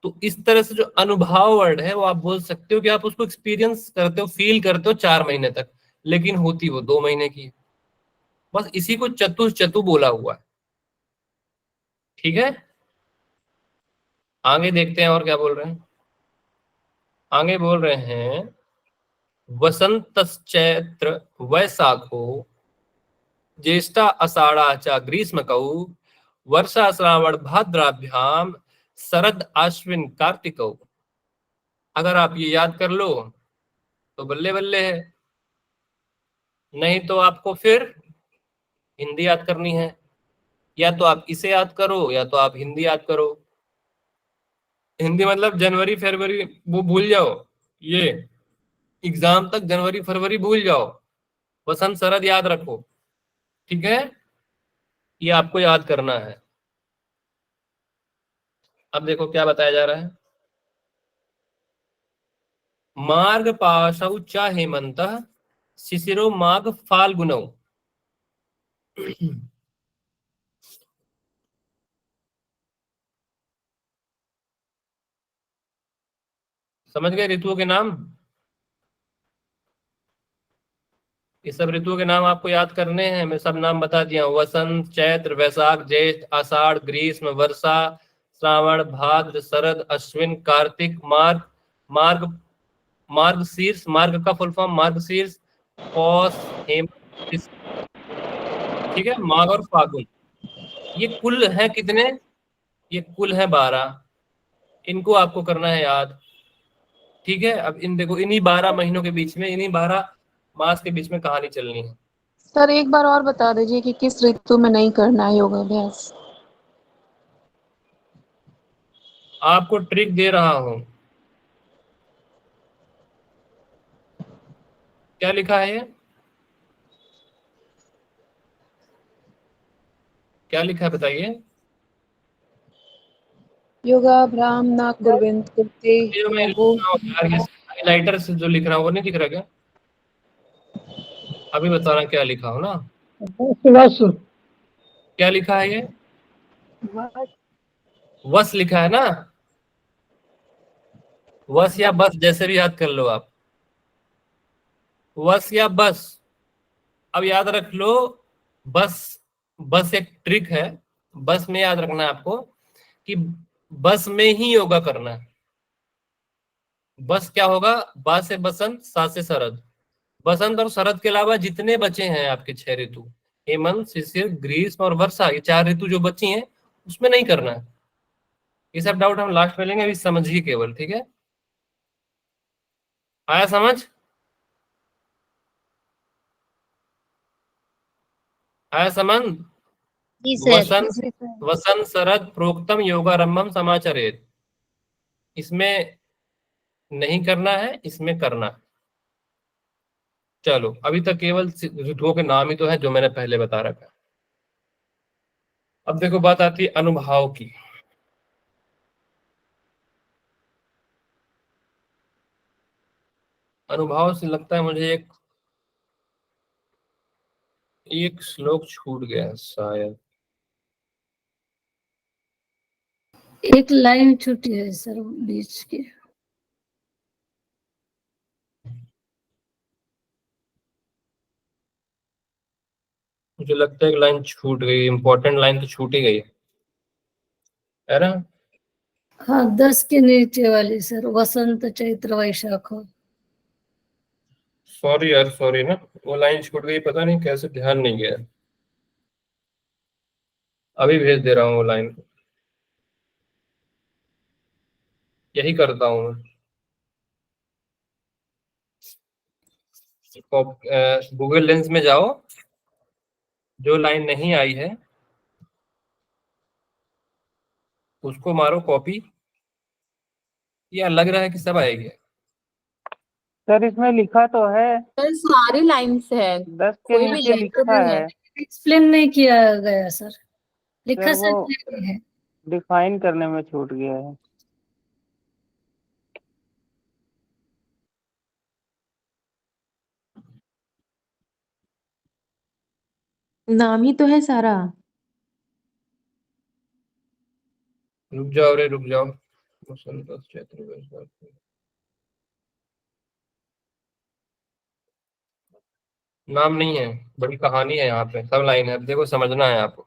तो इस तरह से जो अनुभव वर्ड है वो आप बोल सकते हो कि आप उसको एक्सपीरियंस करते हो, फील करते हो 4 महीने तक, लेकिन होती वो 2 महीने की है। बस इसी को चतु बोला हुआ है। ठीक है, आगे देखते हैं और क्या बोल रहे हैं। आगे बोल रहे हैं वसंतश्चैत्र वैशाखो ज्येष्ठा आषाढ़ा च ग्रीष्मकौ वर्षा श्रावण भाद्राभ्याम शरद आश्विन कार्तिकौ। अगर आप ये याद कर लो तो बल्ले बल्ले है, नहीं तो आपको फिर हिंदी याद करनी है। या तो आप इसे याद करो या तो आप हिंदी याद करो। हिंदी मतलब जनवरी फरवरी वो भूल जाओ, ये एग्जाम तक जनवरी फरवरी भूल जाओ, वसंत शरद याद रखो। ठीक है, ये आपको याद करना है। अब देखो क्या बताया जा रहा है। मार्ग पाशौ च हेमंतः शिशिरो माघ फाल्गुनौ। समझ गए ऋतुओं के नाम? ये सब ऋतुओं के नाम आपको याद करने हैं, मैं सब नाम बता दिया हूं। वसंत, चैत्र, वैशाख, ज्येष्ठ, आषाढ़, ग्रीष्म, वर्षा, श्रावण, भाद्र, शरद, अश्विन, कार्तिक, मार्ग, मार्ग, मार्गशीर्ष, मार्ग का फुल फॉर्म मार्गशीर्ष, पौष, हेमंत। ठीक है, माघ और फागुन, ये कुल है कितने? ये कुल है 12। इनको आपको करना है याद। ठीक है, अब इन देखो, इन्हीं 12 महीनों के बीच में, इन्हीं 12 मास के बीच में कहानी चलनी है। सर एक बार और बता दीजिए कि किस ऋतु में नहीं करना है योगाभ्यास। आपको ट्रिक दे रहा हूं। क्या लिखा है ये? क्या लिखा है बताइए? योगाभ्याम न कुर्वन्त कृते ये जो मैं लिख योगो। रहा हूं यार, ये हाइलाइटर से जो लिख रहा हूँ वो नहीं दिख रहा क्या? अभी बताना क्या लिखा हो ना। क्या लिखा है ये? वस लिखा है ना, वस या बस जैसे भी याद कर लो आप, वस या बस। अब याद रख लो, बस, बस एक ट्रिक है। बस में याद रखना है आपको कि बस में ही योगा करना है। बस क्या होगा? बा से बसंत, सा से शरद। बसंत और शरद के अलावा जितने बचे हैं आपके 6 ऋतु, हेमंत, शिशिर, ग्रीष्म और वर्षा, ये 4 ऋतु जो बची हैं उसमें नहीं करना है। ये सब डाउट हम लास्ट में लेंगे, अभी समझिए केवल। ठीक है, आया समझ? आया समझ? जी सर। वसंत, वसंत शरद प्रोक्तम योगारंभम समाचरेत। इसमें नहीं करना है, इसमें करना है। चलो, अभी तक केवल ऋतुओं के नाम ही तो है जो मैंने पहले बता रखा है। अब देखो बात आती है अनुभाव की। अनुभाव से लगता है मुझे एक श्लोक छूट गया है शायद। एक लाइन छूटी है सर बीच की। मुझे लगता है एक लाइन छूट गई, इंपॉर्टेंट लाइन तो छूट ही गई है ना? हाँ 10 के नीचे वाली सर, वसंत चैत्र वैशाख। सॉरी यार, सॉरी ना, वो लाइन छूट गई, पता नहीं कैसे ध्यान नहीं गया। अभी भेज दे रहा हूँ वो लाइन, यही करता हूँ मैं। गूगल लेंस में जाओ, जो लाइन नहीं आई है उसको मारो कॉपी। या लग रहा है कि सब आएगी? सर इसमें लिखा तो है, सर सारी लाइन्स है, 10 के कोई भी नीचे लाइन तो लिखा नहीं है। है। एक्सप्लेन नहीं किया गया सर, लिखा सर वो सर है। डिफाइन करने में छूट गया है। नाम ही तो है सारा। रुक जाओ रे, रुक जाओ। वसंत चैत्र वैशाख। नाम नहीं है, बड़ी कहानी है यहाँ पे, सब लाइन है। अब देखो समझना है आपको।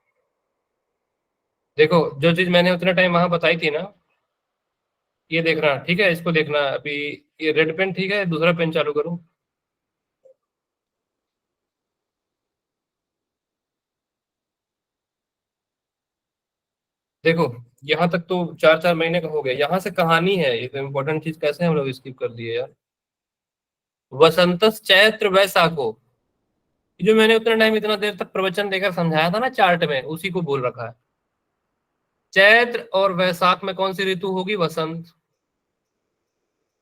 देखो जो चीज मैंने उतने टाइम वहां बताई थी ना, ये देखना ठीक है, इसको देखना अभी। ये रेड पेन ठीक है, दूसरा पेन चालू करूं। देखो यहाँ तक तो 4-4 महीने का हो गया, यहाँ से कहानी है। ये तो इम्पोर्टेंट चीज कैसे हम लोग स्किप कर दिए यार। वसंतस चैत्र वैशाखो, जो मैंने उतना टाइम इतना देर तक प्रवचन देकर समझाया था ना चार्ट में, उसी को बोल रखा है। चैत्र और वैशाख में कौन सी ऋतु होगी? वसंत।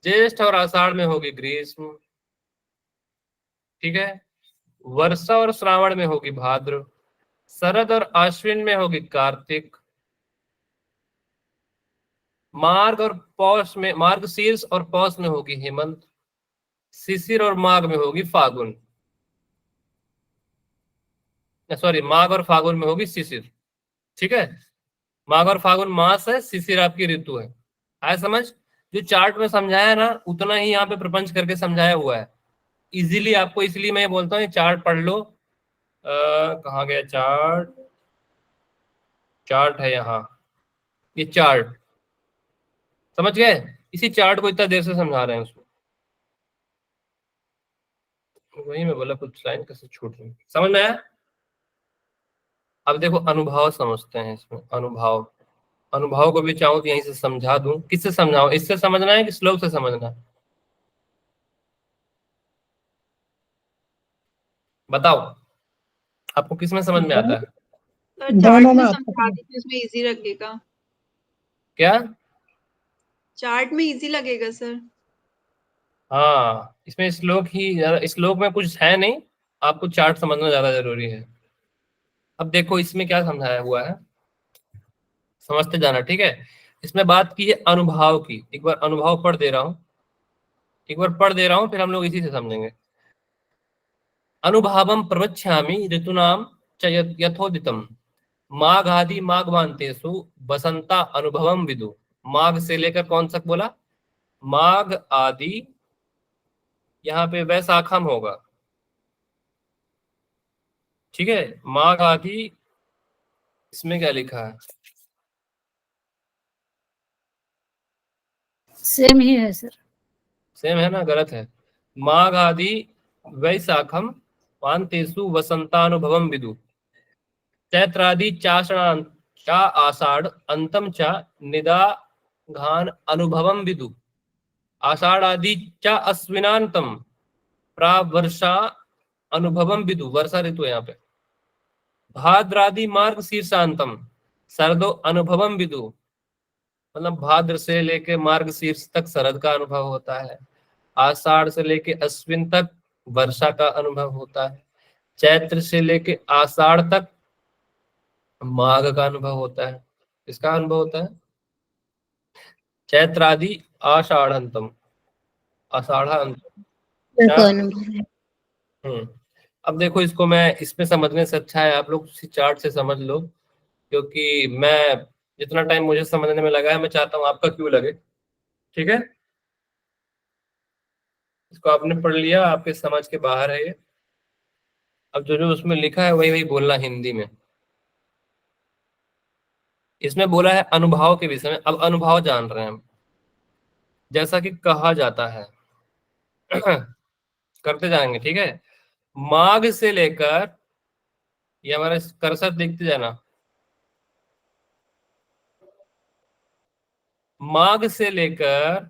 ज्येष्ठ और आषाढ़ में होगी ग्रीष्म। ठीक है। वर्षा और श्रावण में होगी भाद्र। शरद और आश्विन में होगी कार्तिक। मार्ग और पौष में, मार्गशीर्ष और पौष में होगी हेमंत। शिशिर और माघ में होगी फागुन। सॉरी, माघ और फागुन में होगी शिशिर। ठीक है। माघ और फागुन मास है, शिशिर आपकी ऋतु है। आया समझ? जो चार्ट में समझाया है ना, उतना ही यहाँ पे प्रपंच करके समझाया हुआ है इजीली आपको। इसलिए मैं ये बोलता हूँ, चार्ट पढ़ लो। कहाँ गया चार्ट? चार्ट है यहाँ, ये चार्ट। समझ गए? इसी चार्ट को इतना देर से समझा रहे हैं उसको। वही मैं बोला, कुछ लाइन कैसे छूट रही, समझ में आया? अब देखो अनुभव समझते हैं इसमें। अनुभव, अनुभव को भी चाहूँ तो यहीं से समझा दूं। किससे समझाऊं? इससे समझना है कि श्लोक से समझना है? बताओ, आपको किस में समझ में आता है? सर चार्ट में समझा दीजिए, उसमें इजी लगेगा। क्या? चार्ट में इजी लगेगा सर। हाँ, इसमें श्लोक ही, श्लोक में कुछ है नहीं, आपको चार्ट समझना ज्यादा जरूरी है। अब देखो इसमें क्या समझाया हुआ है, समझते जाना ठीक है। इसमें बात की है अनुभव की। एक बार अनुभव पढ़ दे रहा हूं, एक बार पढ़ दे रहा हूं, फिर हम लोग इसी से समझेंगे। अनुभवम प्रवक्ष्यामि ऋतूनाम च यथोदितम। माघ आदि माघवान्तेषु बसंता अनुभवम विदु। माघ से लेकर कौन तक बोला? माघ आदि, यहाँ पे वैशाखम होगा। ठीक है। माघ आदि, इसमें क्या लिखा है? सेम ही है सर। सेम है ना? गलत है। माघ आदि वैशाखम वान्तेषु वसंतानुभवम विदु। चैत्रादि चाषणां चा आषाढ़ अंतम चा निदाघान अनुभवम विदु। आषाढ़ आदि चा अश्विनांतम प्रावर्षा अनुभवम विदु। वर्षा ऋतु है यहाँ पे। भाद्रादि मार्ग शीर्षांतम शरदो अनुभवम विदु। मतलब भाद्र से लेके मार्ग शीर्ष तक शरद का अनुभव होता है। आषाढ़ से लेके अश्विन तक वर्षा का अनुभव होता है। चैत्र से लेके आषाढ़ तक माघ का अनुभव होता है। इसका अनुभव होता है चैत्रादि आषाढ़ंतम, आषाढ़ांतम। क्या? अब देखो इसको मैं, इसमें समझने से अच्छा है आप लोग इसी चार्ट से समझ लो, क्योंकि मैं जितना टाइम मुझे समझने में लगा है, मैं चाहता हूँ आपका क्यों लगे। ठीक है। इसको आपने पढ़ लिया, आपके समझ के बाहर है ये। अब जो जो उसमें लिखा है वही वही बोलना हिंदी में। इसमें बोला है अनुभव के विषय में। अब अनुभव जान रहे हैं हम, जैसा कि कहा जाता है करते जाएंगे ठीक है। माघ से लेकर, ये हमारा कर्सर देखते जाना, माघ से लेकर,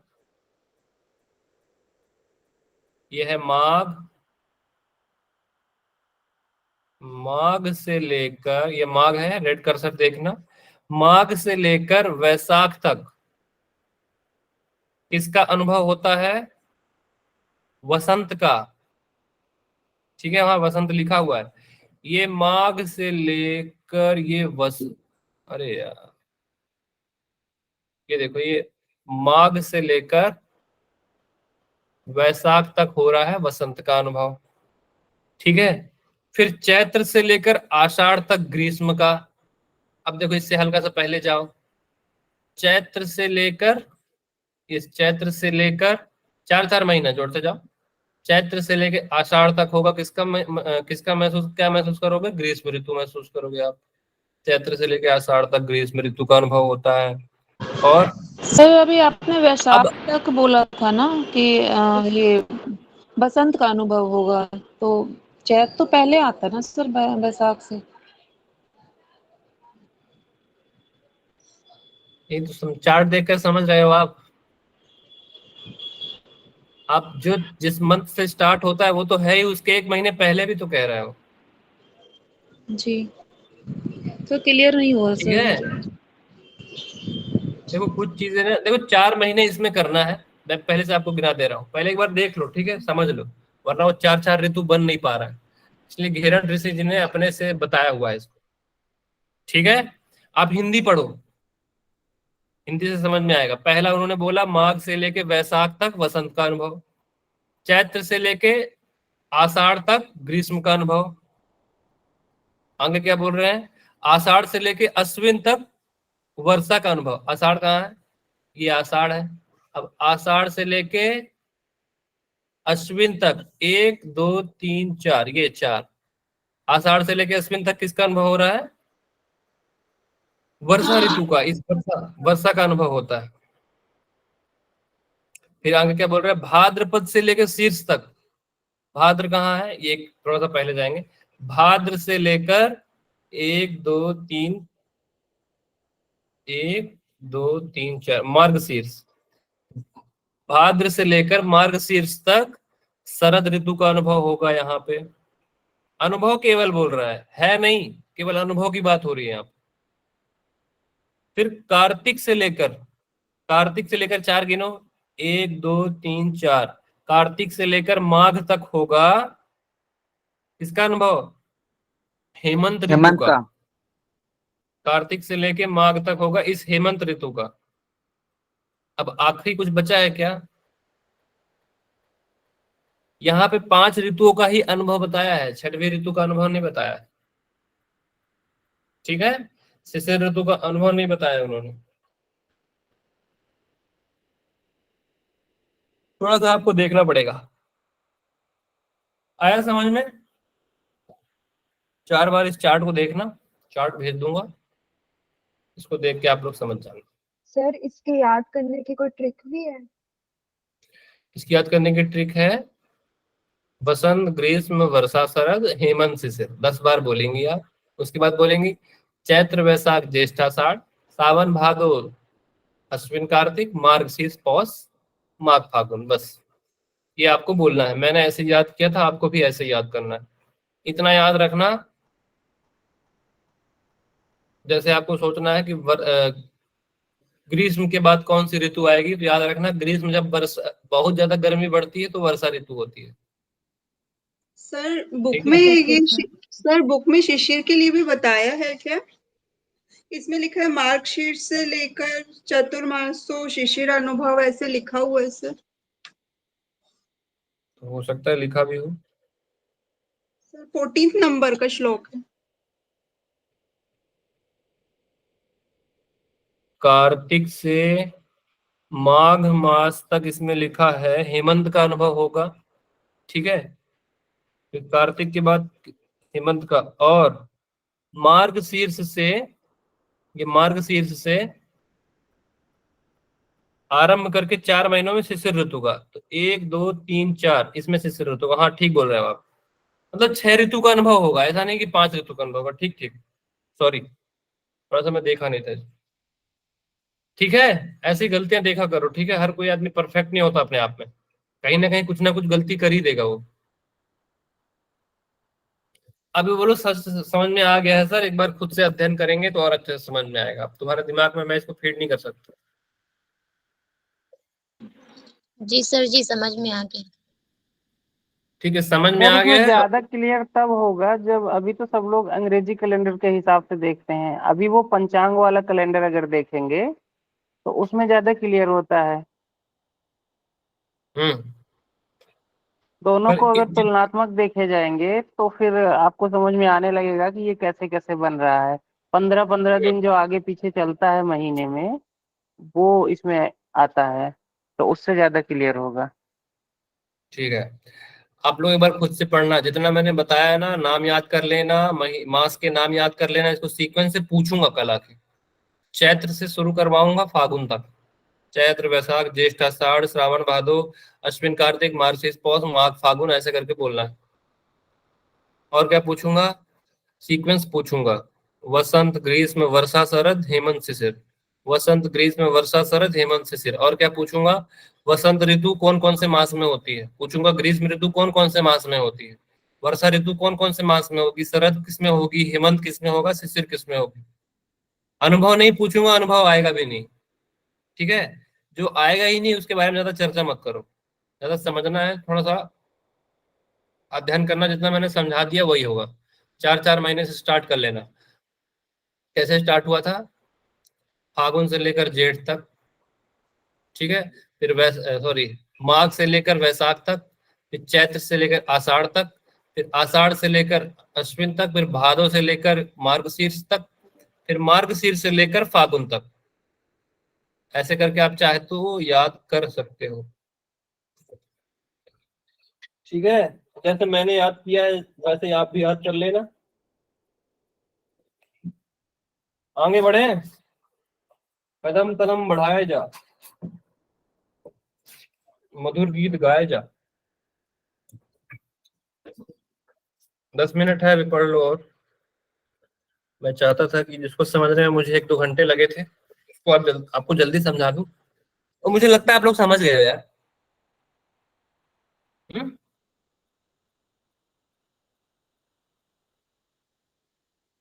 ये है माघ, माघ से लेकर, ये माघ है, रेड कर्सर देखना। माघ से लेकर वैशाख तक किसका अनुभव होता है? वसंत का। ठीक है, वहां वसंत लिखा हुआ है। ये माघ से लेकर ये अरे यार, ये देखो, ये माघ से लेकर वैशाख तक हो रहा है वसंत का अनुभव। ठीक है। फिर चैत्र से लेकर आषाढ़ तक ग्रीष्म का। अब देखो इससे हल्का सा पहले जाओ, चैत्र से लेकर, इस चैत्र से लेकर 4 महीना जोड़ते जाओ, चैत्र से लेकर आषाढ़ तक होगा किसका किसका महसूस, क्या महसूस करोगे? ग्रीष्म ऋतु महसूस करोगे आप। चैत्र से लेकर आषाढ़ तक ग्रीष्म ऋतु का अनुभव होता है। और सर अभी आपने वैशाख अब तक बोला था ना कि ये बसंत का अनुभव होगा, तो चैत तो पहले आता है ना सर वैशाख से। ये तो चार्ट देखकर समझ रहे हो आप जो जिस मंथ से स्टार्ट होता है वो तो है ही, उसके 1 महीने पहले भी तो कह रहे हो। जी तो क्लियर नहीं हुआ ठीक सर है, मुझे। देखो कुछ चीजें ना, देखो 4 महीने इसमें करना है, मैं पहले से आपको गिना दे रहा हूँ, पहले एक बार देख लो, ठीक है, समझ लो, वरना वो 4 ऋतु बन नहीं पा रहा है, इसलिए घेरन ऋषि जी ने अपने से बताया हुआ है इसको। ठीक है, आप हिंदी पढ़ो, हिंदी से समझ में आएगा। पहला उन्होंने बोला माघ से लेके वैशाख तक वसंत का अनुभव, चैत्र से लेके आषाढ़ तक ग्रीष्म का अनुभव, आगे क्या बोल रहे हैं, आषाढ़ से लेके अश्विन तक वर्षा का अनुभव। आषाढ़ कहाँ है? ये आषाढ़ है। अब आषाढ़ से लेके अश्विन तक 1 2 3 4, ये 4, आषाढ़ से लेके अश्विन तक किसका अनुभव हो रहा है? वर्षा ऋतु का, इस वर्षा वर्षा का अनुभव होता है। फिर आगे क्या बोल रहे हैं, भाद्रपद से लेकर शीर्ष तक, भाद्र कहाँ है? ये थोड़ा सा पहले जाएंगे, भाद्र से लेकर 1 2 3, 1 2 3 4, मार्गशीर्ष, भाद्र से लेकर मार्गशीर्ष तक शरद ऋतु का अनुभव होगा। यहाँ पे अनुभव केवल बोल रहा है नहीं, केवल अनुभव की बात हो रही है यहाँ। फिर कार्तिक से लेकर 4 गिनो, 1 2 3 4, कार्तिक से लेकर माघ तक होगा किसका अनुभव? हेमंत ऋतु का। कार्तिक से लेकर माघ तक होगा इस हेमंत ऋतु का। अब आखिरी कुछ बचा है क्या? यहाँ पे 5 ऋतुओं का ही अनुभव बताया है, 6वें ऋतु का अनुभव नहीं बताया है। ठीक है, शिशिर ऋतु का अनुभव नहीं बताया उन्होंने। थोड़ा सा आपको देखना पड़ेगा। आया समझ में? 4 बार इस चार्ट को देखना, चार्ट भेज दूंगा, इसको देख के आप लोग समझ जाना। सर इसके याद करने की कोई ट्रिक भी है? इसकी याद करने की ट्रिक है, बसंत ग्रीष्म वर्षा शरद हेमंत शिशिर 10 बार बोलेंगी आप। उसके बाद बोलेंगी चैत्र वैशाख ज्येष्ठ आषाढ़, सावन भादो अश्विन कार्तिक, मार्गशीर्ष पौष माघ फागुन। बस ये आपको बोलना है। मैंने ऐसे याद किया था, आपको भी ऐसे याद करना है। इतना याद रखना, जैसे आपको सोचना है कि ग्रीष्म के बाद कौन सी ऋतु आएगी, तो याद रखना ग्रीष्म जब बहुत ज्यादा गर्मी बढ़ती है तो वर्षा ऋतु होती है। सर बुक ठीक में है, ये सर बुक में शिशिर के लिए भी बताया है क्या? इसमें लिखा है मार्कशीट से लेकर चतुर्मासो शिशिर अनुभव, ऐसे लिखा हुआ है सर। तो हो सकता है लिखा भी हो। सर 14 नंबर का श्लोक है। कार्तिक से माघ मास तक इसमें लिखा है हेमंत का अनुभव होगा। ठीक है, फिर कार्तिक के बाद हेमंत का, और मार्गशीर्ष से आरंभ करके 4 महीनों में शिशिर ऋतु का। तो 1 2 3 4 इसमें शिशिर ऋतु का। हाँ ठीक बोल रहे हो आप, मतलब 6 ऋतु का अनुभव होगा, ऐसा नहीं कि 5 ऋतु का अनुभव होगा। ठीक ठीक, सॉरी, थोड़ा सा मैं देखा नहीं था। ठीक है, ऐसी गलतियां देखा करो। ठीक है, हर कोई आदमी परफेक्ट नहीं होता अपने आप में, कहीं ना कुछ गलती कर ही देगा वो। अभी बोलो सच समझ में आ गया है सर? एक बार खुद से अध्ययन करेंगे तो और अच्छे से समझ में आएगा। अब तुम्हारे दिमाग में मैं इसको फीड नहीं कर सकता। जी सर, जी समझ में आ गया। ठीक है, समझ में सर आ इसमें गया है। ज्यादा क्लियर तब होगा जब, अभी तो सब लोग अंग्रेजी कैलेंडर के हिसाब से देखते हैं, अभी वो पंचांग वाला कैलेंडर अगर देखेंगे तो उसमें ज्यादा क्लियर होता है। दोनों पर को अगर तुलनात्मक देखे जाएंगे तो फिर आपको समझ में आने लगेगा कि ये कैसे कैसे बन रहा है। 15-15 दिन जो आगे पीछे चलता है महीने में, वो इसमें आता है, तो उससे ज्यादा क्लियर होगा। ठीक है, आप लोग एक बार खुद से पढ़ना, जितना मैंने बताया ना, नाम याद कर लेना, मास के नाम याद कर लेना। इसको सीक्वेंस से पूछूंगा कल आके। चैत्र से शुरू करवाऊंगा फागुन तक। चैत्र, वैशाख, ज्येष्ठ, आषाढ़, श्रावण, भादो, अश्विन, कार्तिक, मार्गशीर्ष, पौष, माघ, फागुन, ऐसे करके बोलना है। और क्या पूछूंगा? सीक्वेंस पूछूंगा। वसंत, ग्रीष्म, वर्षा, शरद, हेमंत, शिशिर। वसंत, ग्रीष्म, वर्षा, शरद, हेमंत, शिशिर। और क्या पूछूंगा? वसंत ऋतु कौन कौन से मास में होती है, पूछूंगा। ग्रीष्म ऋतु कौन कौन से मास में होती है, वर्षा ऋतु कौन कौन से मास में होगी, शरद किसमें होगी, हेमंत किसमें होगा, शिशिर किसमें होगी। अनुभव नहीं पूछूंगा, अनुभव आएगा भी नहीं। ठीक है, जो आएगा ही नहीं उसके बारे में ज्यादा चर्चा मत करो। ज्यादा समझना है, थोड़ा सा अध्ययन करना, जितना मैंने समझा दिया वही होगा। 4-4 महीने से स्टार्ट कर लेना। कैसे स्टार्ट हुआ था? फागुन से लेकर जेठ तक, ठीक है। फिर माघ से लेकर वैशाख तक, फिर चैत्र से लेकर आषाढ़ तक, फिर आषाढ़ से लेकर अश्विन तक, फिर भादो से लेकर मार्गशीर्ष तक, फिर मार्गशीर्ष से लेकर फागुन तक। ऐसे करके आप चाहे तो याद कर सकते हो। ठीक है, जैसे मैंने याद किया है वैसे आप भी याद कर लेना। आगे बढ़े, कदम कदम बढ़ाए जा, मधुर गीत गाए जा। 10 मिनट है, अभी पढ़ लो। और मैं चाहता था कि जिसको समझने में मुझे 1-2 घंटे लगे थे उसको आपको जल्दी समझा दूं, और मुझे लगता है आप लोग समझ गए हो यार। हम्म?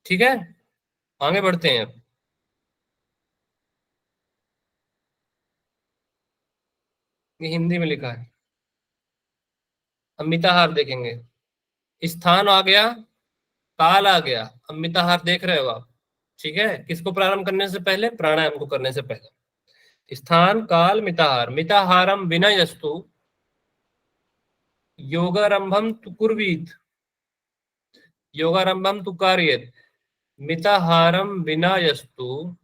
ठीक है, आगे बढ़ते हैं। अब ये हिंदी में लिखा है, अमिताहार देखेंगे। स्थान आ गया, काल आ गया, अमिताहार देख रहे हो आप। ठीक है, किसको प्रारंभ करने से पहले? प्राणायाम को करने से पहले। स्थान, काल, मिताहार। मिताहारम विनयस्तु योगारंभम तु कुर्वीत, योगारंभम तु कार्येत। मिताहारम विनयस्तु,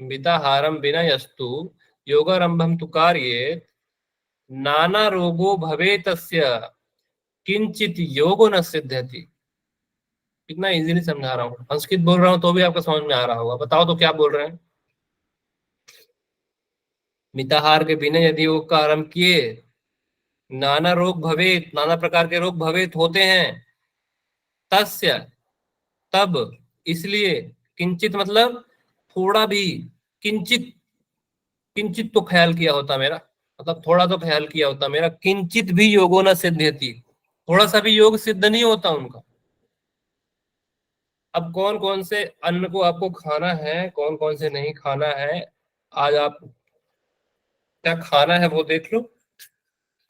मिताहारम विनयस्तु योगारंभम तु कार्येत। नाना रोगो भवेतस्य किंचित योगो न सिद्ध्यति। कितना इजीली समझा रहा हूँ, संस्कृत बोल रहा हूँ तो भी आपको समझ में आ रहा होगा। बताओ तो क्या बोल रहे हैं? मिताहार के बिना यदि योग का आरंभ किए, नाना रोग भवेत, नाना प्रकार के रोग भवेत होते हैं। तस्य, तब, इसलिए। किंचित मतलब थोड़ा भी, किंचित, किंचित तो ख्याल किया होता मेरा, मतलब थोड़ा तो ख्याल किया होता मेरा। किंचित भी योगो न सिद्ध्यति, थोड़ा सा भी योग सिद्ध नहीं होता उनका। अब कौन कौन से अन्न को आपको खाना है, कौन कौन से नहीं खाना है, आज आप क्या खाना है वो देख लो।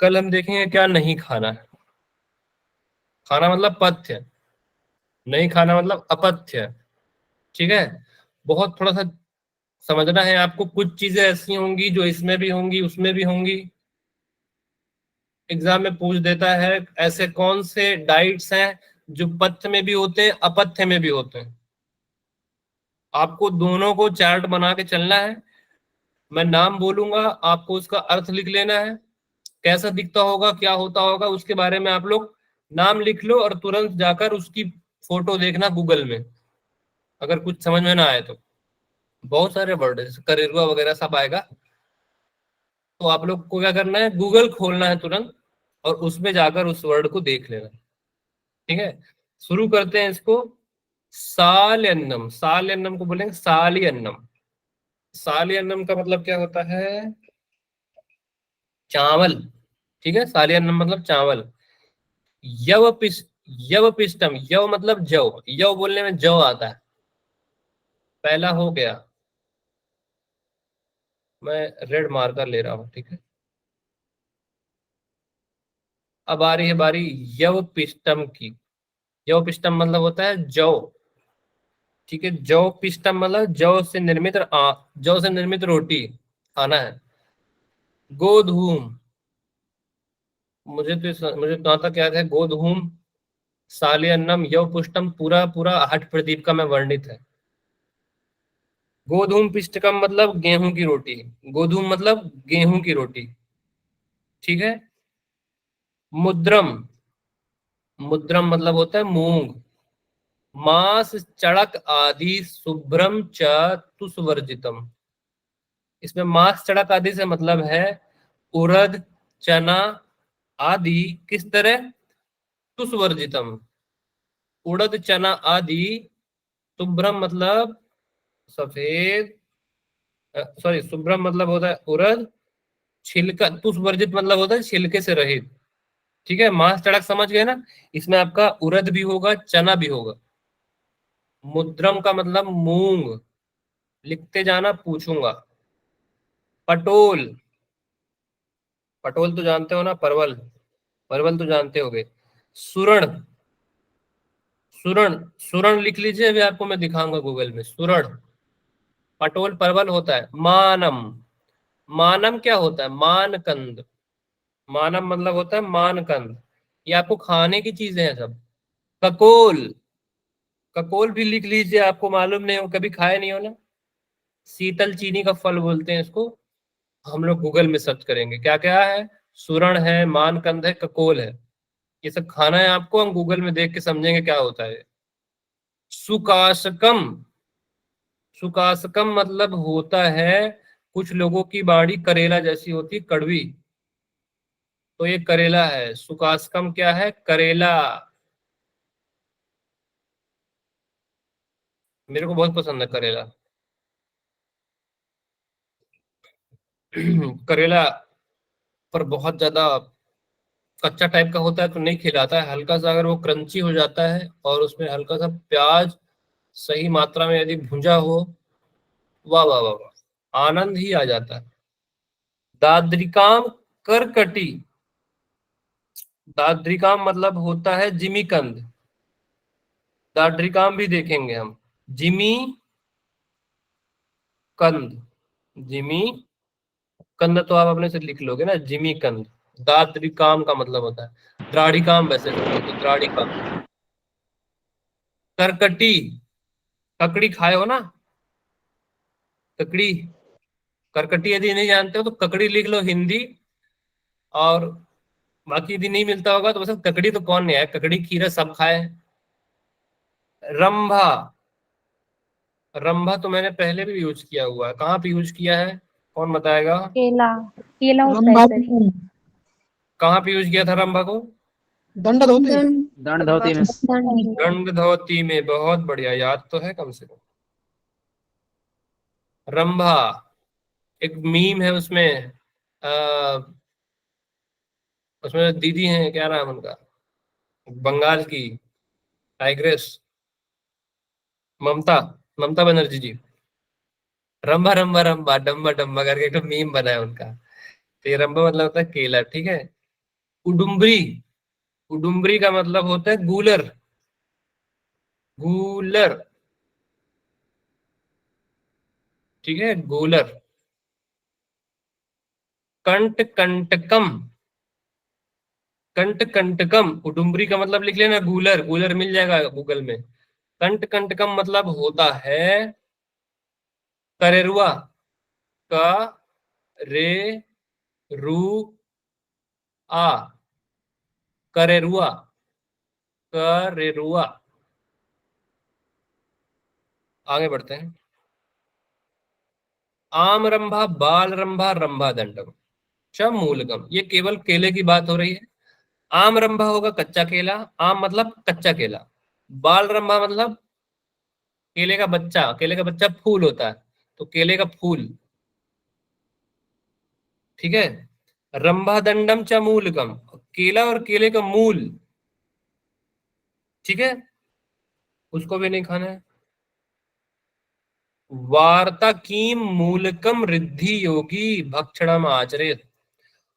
कल हम देखेंगे क्या नहीं खाना है। खाना मतलब पथ्य, नहीं खाना मतलब अपथ्य। ठीक है, बहुत थोड़ा सा समझना है आपको। कुछ चीजें ऐसी होंगी जो इसमें भी होंगी उसमें भी होंगी। एग्जाम में पूछ देता है ऐसे कौन से डाइट्स हैं जो पथ्य में भी होते हैं अपथ्य में भी होते हैं। आपको दोनों को चार्ट बना के चलना है। मैं नाम बोलूंगा, आपको उसका अर्थ लिख लेना है। कैसा दिखता होगा, क्या होता होगा, उसके बारे में आप लोग नाम लिख लो और तुरंत जाकर उसकी फोटो देखना गूगल में, अगर कुछ समझ में ना आए तो। बहुत सारे वर्ड है, करेरुआ वगैरह सब आएगा। तो आप लोग को क्या करना है, गूगल खोलना है तुरंत और उसमें जाकर उस वर्ड को देख लेना। ठीक है, शुरू करते हैं इसको। साल्यन्नम, साल्यन्नम को बोलेंगे सालियन्नम। सालियन्नम का मतलब क्या होता है? चावल। ठीक है, सालियन्नम मतलब चावल। यव पिष्ट, यव पिष्टम, यव मतलब जव, यव बोलने में जव आता है। पहला हो गया, मैं रेड मार्कर ले रहा हूं। ठीक है, अब आ रही है बारी यव पिष्टम की। यव पिष्टम मतलब होता है जौ। ठीक है, जौ पिष्टम मतलब जौ से निर्मित रोटी खाना है। गोधूम, मुझे कहाँ तक याद है, गोधूम साले अन्नम यव पुष्टम, पूरा पूरा हठ प्रदीप का में वर्णित है। गोधूम पिष्टकम मतलब गेहूं की रोटी, गोधूम मतलब गेहूं की रोटी, ठीक है। मुद्रम, मुद्रम मतलब होता है मूंग। मांस चड़क आदि शुभ्रम च तुषवर्जितम, इसमें मांस चड़क आदि से मतलब है उड़द चना आदि किस तरह, तुषवर्जितम, उड़द चना आदि, शुभ्रम मतलब सफेद, सॉरी शुभ्रम मतलब होता है उड़द, छिलका, तुषवर्जित मतलब होता है छिलके से रहित, ठीक है। मांस चड़क समझ गए ना, इसमें आपका उड़द भी होगा चना भी होगा। मुद्रम का मतलब मूंग, लिखते जाना पूछूंगा। पटोल, पटोल तो जानते हो ना, परवल, परवल तो जानते होगे। सुरण, सुरण, सुरण लिख लीजिए, अभी आपको मैं दिखाऊंगा गूगल में, सुरण, पटोल परवल होता है। मानम, मानम क्या होता है, मानकंद, मानम मतलब होता है मानकंद, ये आपको खाने की चीजें हैं सब। ककोल, ककोल भी लिख लीजिए, आपको मालूम नहीं हो, कभी खाए नहीं हो ना, शीतल चीनी का फल बोलते हैं इसको। हम लोग गूगल में सर्च करेंगे क्या क्या है, सुरण है, मानकंद है, ककोल है, ये सब खाना है आपको, हम गूगल में देख के समझेंगे क्या होता है। सुकाशकम, सुकाशकम मतलब होता है, कुछ लोगों की बाड़ी करेला जैसी होती है, कड़वी, तो ये करेला है। सुकाशकम क्या है, करेला, मेरे को बहुत पसंद है करेला। करेला पर बहुत ज्यादा कच्चा टाइप का होता है तो नहीं खिलाता है, हल्का सा अगर वो क्रंची हो जाता है और उसमें हल्का सा प्याज सही मात्रा में यदि भुंजा हो, वाह वाह वाह वाह, आनंद ही आ जाता है। दाद्रिकाम करकटी, दाद्रिकाम मतलब होता है जिमीकंद, दाद्रिकाम भी देखेंगे हम, जिमी कंद, जिमी कंद तो आप अपने से लिख लोगे ना, जिमी कंद। दाद्रिकाम का मतलब होता है द्राढ़िकाम, वैसे समझो तो द्राढ़िकाम। करकटी, ककड़ी खाए हो ना, ककड़ी, करकटी यदि नहीं जानते हो तो ककड़ी लिख लो हिंदी, और बाकी यदि नहीं मिलता होगा तो बस ककड़ी, तो कौन नहीं है, ककड़ी खीरा सब खाए। रंभा, रंभा तो मैंने पहले भी यूज किया हुआ है, कहाँ पे यूज किया है, कौन बताएगा। केला, केला होता है सर। कहाँ पे यूज किया था रंभा को, दंड धोती। दंड धोती में। दंड धोती में, बहुत बढ़िया, याद तो है कम से कम। रंभा एक मीम है उसमें, उसमें दीदी हैं, क्या नाम उनका, बंगाल की टाइग्रेस, ममता, ममता बनर्जी जी। रंभा रंभा रंभा डम्बा डम्बा करके एक मीम बना है उनका, तो ये रंभा मतलब होता है केला, ठीक है। उडुम्बरी, उडुम्बरी का मतलब होता है गूलर, गूलर, ठीक है, गूलर। कंट कंटकम, कंट कंटकम, उडुम्बरी का मतलब लिख लेना गूलर, गूलर मिल जाएगा गूगल में। कंट कंटकम मतलब होता है करेरुआ, का रे रू आ, करेरुआ, करेरुआ। आगे बढ़ते हैं। आम रंभा, बाल रंभा, रंभा दंडम, च मूलकम, ये केवल केले की बात हो रही है। आम रंभा होगा कच्चा केला, आम मतलब कच्चा केला, बाल रंभा मतलब केले का बच्चा, केले का बच्चा फूल होता है, तो केले का फूल, ठीक है। रंभा दंडम च मूलकम, केला और केले का मूल, ठीक है, उसको भी नहीं खाना है। वार्ता कीम मूलकम रिद्धि योगी भक्षणम आचरेत,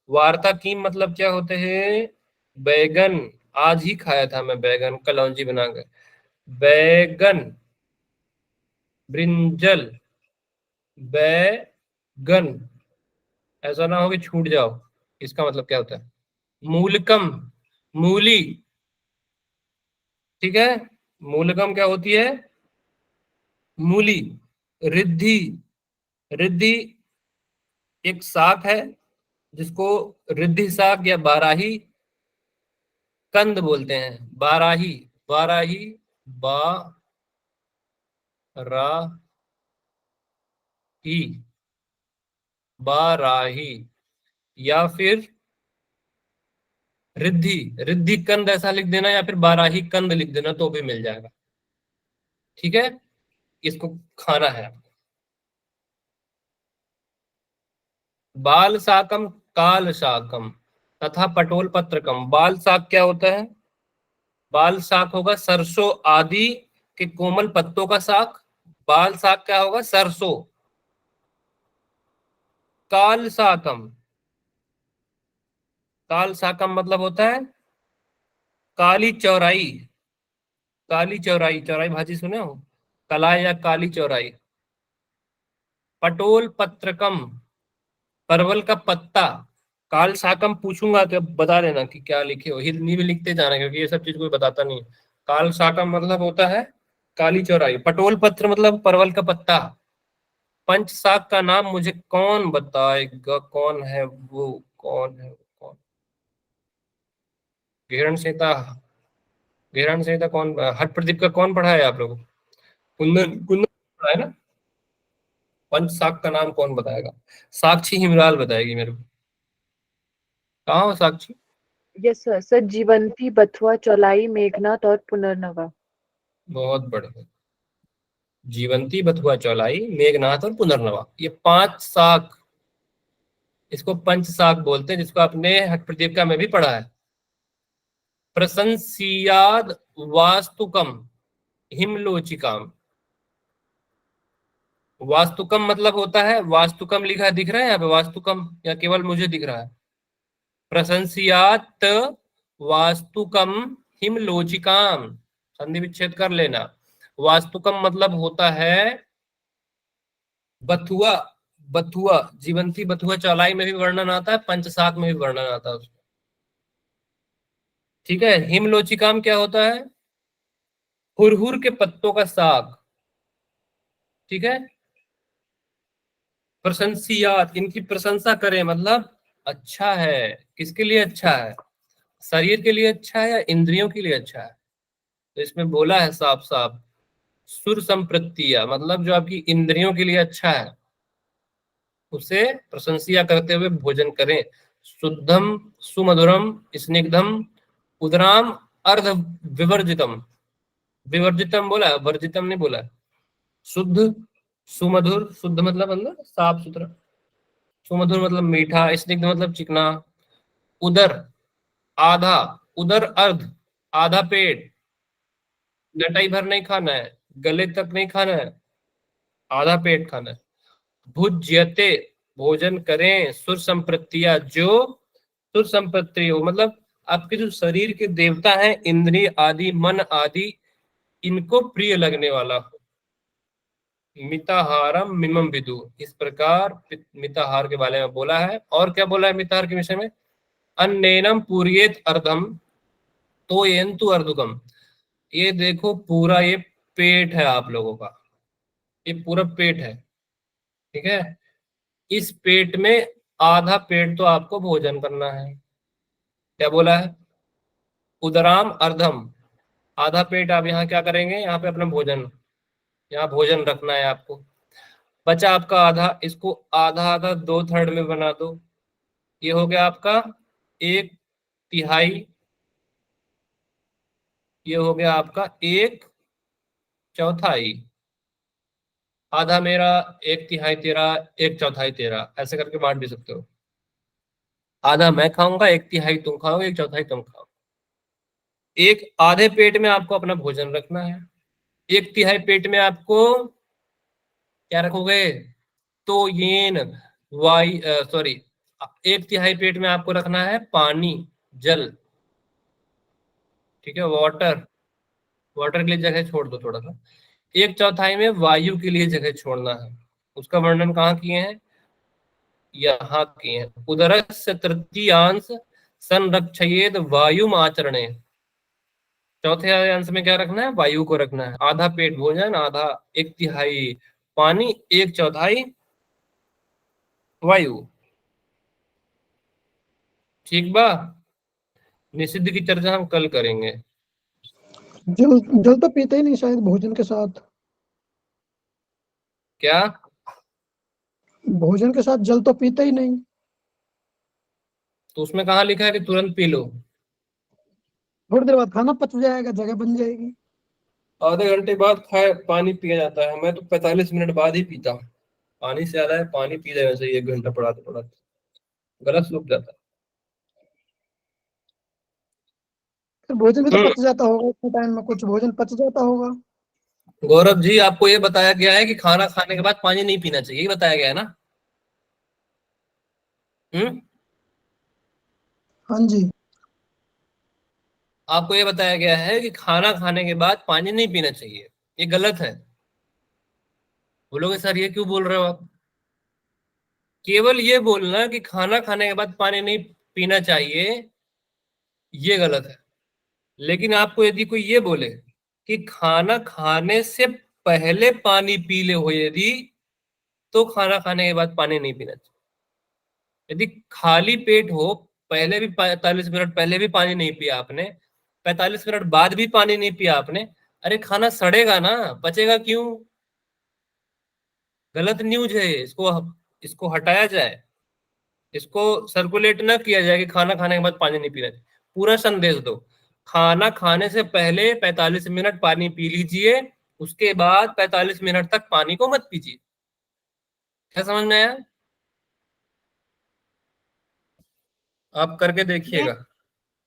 वार्ता कीम मतलब क्या होते हैं, बैगन, आज ही खाया था मैं बैगन कलौंजी बनाकर, बैगन, ब्रिंजल, बैगन, ऐसा ना हो कि छूट जाओ, इसका मतलब क्या होता है, मूलकम, मूली, ठीक है। मूलकम क्या होती है? मूली। रिद्धि, रिद्धि एक शाक है जिसको रिद्धि शाक या बाराही कंद बोलते हैं। बाराही, बाराही, बा रा ही, बाराही, या फिर रिद्धि, रिद्धि कंद ऐसा लिख देना, या फिर बाराही कंद लिख देना तो भी मिल जाएगा, ठीक है। इसको खाना है। बाल शाकम, काल शाकम तथा पटोल पत्रकम। बाल शाक क्या होता है? बाल शाक होगा सरसों आदि के कोमल पत्तों का शाक। बाल शाक क्या होगा? सरसों। काल शाकम, काल शाकम मतलब होता है काली चौराई। काली चौराई, चौराई भाजी सुने हो? कलाई या काली चौराई। पटोल पत्रकम, परवल का पत्ता। काल शाकम पूछूंगा तो बता देना कि क्या लिखे हो, हिंदी में लिखते जाना क्योंकि ये सब चीज कोई बताता नहीं है। काल शाकम मतलब होता है काली चौराई। पटोल पत्र मतलब परवल का पत्ता। पंच शाक का नाम मुझे कौन बताएगा? कौन है वो? कौन है वो? कौन? घेरण संहिता, घेरण संहिता कौन? हट प्रदीप का कौन पढ़ा है आप लोगों को? कुंदन, कुंदन पढ़ा है ना? पंच शाक का नाम कौन बताएगा? साक्षी हिमराल बताएगी मेरे को। कहाँ हो साक्षी? Yes sir. सर जीवंती, बथुआ, चौलाई, मेघनाथ और पुनर्नवा। बहुत बढ़िया। जीवंती, बथुआ, चौलाई, मेघनाथ और पुनर्नवा, ये 5 शाक, इसको पंच शाक बोलते हैं, जिसको आपने हट प्रदीप का में भी पढ़ा है। प्रशंसियाद वास्तुकम हिमलोचिकाम। वास्तुकम मतलब होता है, वास्तुकम लिखा है, दिख रहा है यहाँ पे वास्तुकम, या केवल मुझे दिख रहा है? प्रशंसियात वास्तुकम हिमलोचिकाम, संधि विच्छेद कर लेना। वास्तुकम मतलब होता है बथुआ। बथुआ, जीवंती, बथुआ, चौलाई में भी वर्णन आता है, पंचशाक में भी वर्णन आता है उसमें, ठीक है। हिमलोचिकाम क्या होता है? हुरहुर के पत्तों का साग, ठीक है। प्रशंसियात, इनकी प्रशंसा करें मतलब अच्छा है। किसके लिए अच्छा है? शरीर के लिए अच्छा है या इंद्रियों के लिए अच्छा है? तो इसमें बोला है साफ साफ, सुर संप्रत्तिया मतलब जो आपकी इंद्रियों के लिए अच्छा है उसे प्रशंसिया करते हुए भोजन करें। शुद्धम, सुमधुरम, स्निग्धम, उदराम, अर्ध विवर्जितम। विवर्जितम बोला है, वर्जितम नहीं बोला है। शुद्ध, सुमधुर, शुद्ध मतलब अंदर साफ सुथरा, सुमधुर मतलब मीठा, स्निग्ध मतलब चिकना, उदर आधा, उदर अर्ध आधा पेट, नटाई भर नहीं खाना है, गले तक नहीं खाना है, आधा पेट खाना है। भुज्यते भोजन करें, सुर संप्रत्तिया जो सुर संपत्ति हो मतलब आपके जो शरीर के देवता हैं, इंद्रिय आदि, मन आदि, इनको प्रिय लगने वाला हो। मिताहारम मिमम विदु, इस प्रकार मिताहार के बारे में बोला है। और क्या बोला है मिताहार के विषय में? अन्नेनम पूर्येत अर्धम तो येन्तु अर्धुकम। ये देखो पूरा ये पेट है आप लोगों का, ये पूरा पेट है, ठीक है। इस पेट में आधा पेट तो आपको भोजन करना है। क्या बोला है? उदराम अर्धम, आधा पेट आप यहाँ क्या करेंगे? यहाँ पे अपना भोजन, यहाँ भोजन रखना है आपको। बचा आपका आधा, इसको आधा आधा 2/3 में बना दो। ये हो गया आपका 1/3, ये हो गया आपका 1/4। आधा मेरा, 1/3 तेरा, 1/4 तेरा, ऐसे करके बांट भी सकते हो। आधा मैं खाऊंगा, 1/3 तुम खाओगे, 1/4 तुम खाओ। एक आधे पेट में आपको अपना भोजन रखना है, 1/3 पेट में आपको क्या रखोगे? तो येन वाई सॉरी, 1/3 पेट में आपको रखना है पानी, जल, ठीक है, वाटर। वाटर के लिए जगह छोड़ दो थोड़ा सा। 1/4 में वायु के लिए जगह छोड़ना है। उसका वर्णन कहाँ किए हैं? यहाँ किए हैं। उदरस्य तृतीयांश संरक्षयेद वायुम आचरणे। चौथे अंश में क्या रखना है? वायु को रखना है। आधा पेट भोजन, आधा 1/3 पानी, 1/4 वायु। ठीक बा। निषिद्ध की चर्चा हम कल करेंगे। जल जल तो पीते ही नहीं शायद भोजन के साथ। क्या? भोजन के साथ जल तो पीते ही नहीं। तो उसमें कहाँ लिखा है कि तुरंत पी लो? थोड़ी देर बाद खाना पच जाएगा, जगह बन जाएगी। आधे घंटे बाद खाए पानी पिया जाता है। मैं तो 45 मिनट बाद ही पीता हूँ। पानी से ज्यादा है पानी पी जाए वैसे 1 घंटा पढ़ाते पढ़ाते गला सूख जाता है। फिर भोजन भी तो पच जाता होगा इतने टाइम में, कुछ भोजन पच जाता होगा। गौरव जी, आपको ये बताया गया है कि खाना खाने के बाद पानी नहीं पीना चाहिए, ये बताया गया है ना? हाँ जी। आपको ये बताया गया है कि खाना खाने के बाद पानी नहीं पीना चाहिए, ये गलत है। बोलोगे सर ये क्यों बोल रहे हो आप? केवल ये बोलना कि खाना खाने के बाद पानी नहीं पीना चाहिए, ये गलत है। लेकिन आपको यदि कोई ये बोले कि खाना खाने से पहले पानी पी ले हो यदि, तो खाना खाने के बाद पानी नहीं पीना चाहिए। यदि खाली पेट हो, पहले भी 45 मिनट पहले भी पानी नहीं पिया आपने, 45 मिनट बाद भी पानी नहीं पिया आपने, अरे खाना सड़ेगा ना, पचेगा क्यों? गलत न्यूज है, इसको हटाया जाए, इसको सर्कुलेट ना किया जाए कि खाना खाने के बाद पानी नहीं पीना चाहिए। पूरा संदेश दो, खाना खाने से पहले 45 मिनट पानी पी लीजिए, उसके बाद 45 मिनट तक पानी को मत पीजिए। क्या समझ में आया? आप करके देखिएगा।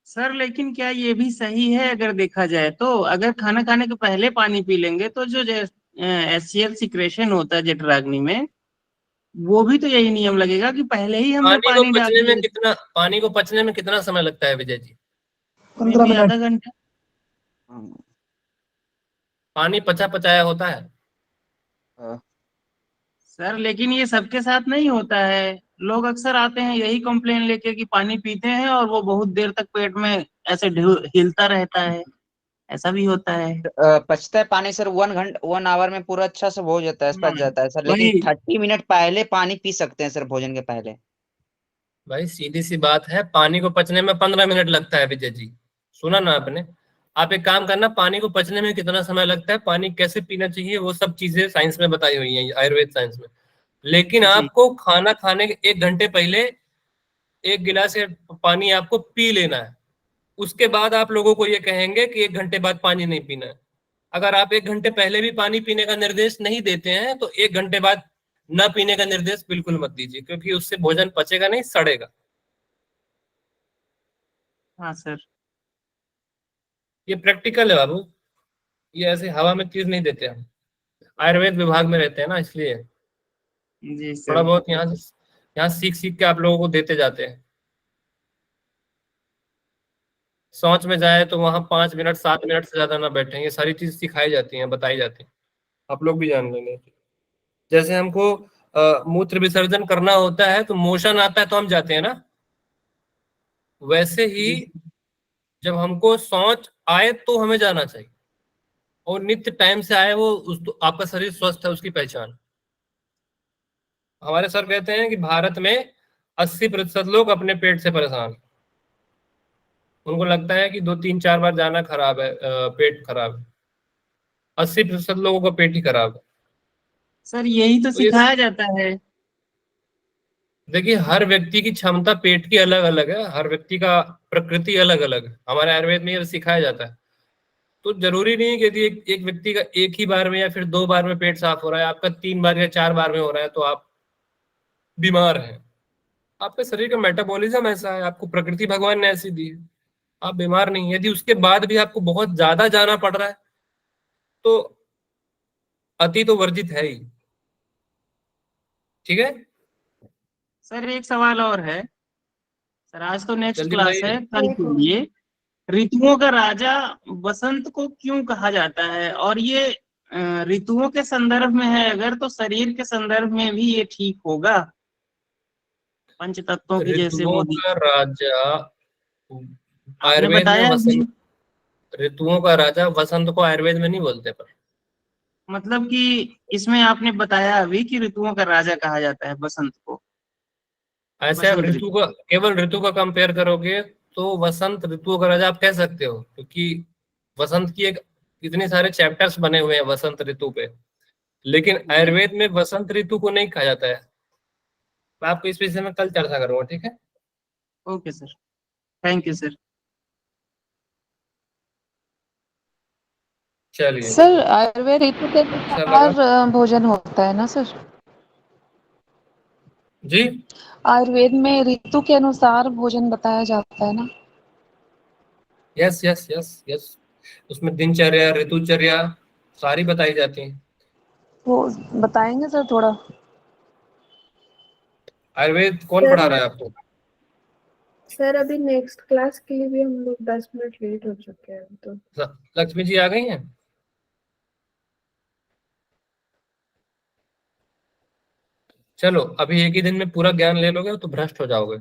सर लेकिन क्या ये भी सही है अगर देखा जाए तो? अगर खाना खाने के पहले पानी पी लेंगे तो जो HCl सिक्रेशन होता है जठराग्नि में, वो भी तो यही नियम लगेगा कि पहले ही हमने पानी डाल दिया। पानी को पचने में कितना समय लगता है विजय जी? 15 मिनट। आधा घंटा। पानी पचा पचाया होता है। सर लेकिन ये सबके साथ नहीं होता है। लोग अक्सर आते हैं यही कंप्लेन लेके कि पानी पीते हैं और वो बहुत देर तक पेट में ऐसे हिलता रहता है, ऐसा भी होता है। पचता है पानी सर 1 आवर में पूरा अच्छा से हो जाता है, पच जाता है सर। लेकिन वही 30 मिनट पहले पानी पी सकते हैं सर, भोजन के पहले। भाई सीधी सी बात है, पानी को पचने में 15 मिनट लगता है विजय जी। सुना ना आपने? आप एक काम करना, पानी को पचने में कितना समय लगता है, पानी कैसे पीना चाहिए, वो सब चीजें साइंस में बताई हुई हैं, आयुर्वेद साइंस में। लेकिन आपको खाना खाने के 1 घंटे पहले 1 गिलास पानी आपको पी लेना है। उसके बाद आप लोगों को ये कहेंगे कि 1 घंटे बाद पानी नहीं पीना है। अगर आप 1 घंटे पहले भी पानी पीने का निर्देश नहीं देते हैं तो 1 घंटे बाद न पीने का निर्देश बिल्कुल मत दीजिए, क्योंकि उससे भोजन पचेगा नहीं, सड़ेगा। हाँ सर। ये प्रैक्टिकल है बाबू, ये ऐसे हवा में चीज नहीं देते हम। आयुर्वेद विभाग में रहते हैं ना, इसलिए जी सर। थोड़ा बहुत यहाँ सीख सीख के आप लोगों को देते जाते हैं। सोच में जाए तो वहां 5 मिनट 7 मिनट से ज्यादा ना बैठे। ये सारी चीज सिखाई जाती हैं, बताई जाती हैं, आप लोग भी जान लेंगे। जैसे हमको मूत्र विसर्जन करना होता है तो मोशन आता है तो हम जाते हैं ना, वैसे ही जब हमको सोच आए तो हमें जाना चाहिए, और नित्य टाइम से आए वो आपका शरीर स्वस्थ है उसकी पहचान। हमारे सर कहते हैं कि भारत में 80% लोग अपने पेट से परेशान। उनको लगता है कि 2-3-4 बार जाना खराब है, पेट खराब है। 80% लोगों का पेट ही खराब है। सर यही तो सिखाया जाता है। देखिए, हर व्यक्ति की क्षमता पेट की अलग अलग है, हर व्यक्ति का प्रकृति अलग अलग है। हमारे आयुर्वेद में ये सिखाया जाता है। तो जरूरी नहीं है कि यदि एक व्यक्ति का 1 ही बार में या फिर 2 बार में पेट साफ हो रहा है, आपका 3 बार या 4 बार में हो रहा है, तो आप बीमार हैं। आपके शरीर का मेटाबॉलिज्म ऐसा है, आपको प्रकृति भगवान ने ऐसी दी है, आप बीमार नहीं। यदि उसके बाद भी आपको बहुत ज्यादा जाना पड़ रहा है तो अति तो वर्जित है ही। ठीक है सर एक सवाल और है सर, आज तो नेक्स्ट जल्दी क्लास है, कल के लिए ऋतुओं का राजा बसंत को क्यों कहा जाता है? और ये ऋतुओं के संदर्भ में है अगर, तो शरीर के संदर्भ में भी ये ठीक होगा? पंच तत्वों की जैसे ऋतुओं मोदी। का राजा आयुर्वेद में बताया वसंत, ऋतुओं का राजा, वसंत को आयुर्वेद में नहीं बोलते, पर मतलब कि इसमें आपने बताया अभी कि ऋतुओं का राजा कहा जाता है बसंत को। ऐसे आप बसंत ऋतु का, केवल ऋतु का कंपेयर करोगे तो वसंत ऋतुओं का राजा आप कह सकते हो, क्योंकि वसंत की एक इतने सारे चैप्टर्स बने हुए हैं वसंत ऋतु पे, लेकिन आयुर्वेद में वसंत ऋतु को नहीं कहा जाता है। मैं आपको इस विषय में कल चर्चा करूंगा, ठीक है? Okay sir, thank you sir. चलिए, सर आयुर्वेद ऋतु के अच्छा लगा अनुसार भोजन होता है ना सर? जी। आयुर्वेद में ऋतु के अनुसार भोजन बताया जाता है ना? यस यस यस यस, उसमें दिनचर्या, ऋतुचर्या सारी बताई जाती हैं। वो बताएंगे सर थोड़ा? आयुर्वेद कौन पढ़ा रहा है आपको? सर अभी नेक्स्ट क्लास के लिए भी हम लोग 10 मिनट लेट हो चुके हैं अभी तो। लक्ष्मी जी आ गई हैं? चलो, अभी एक ही दिन में पूरा ज्ञान ले लोगे तो भ्रष्ट हो जाओगे।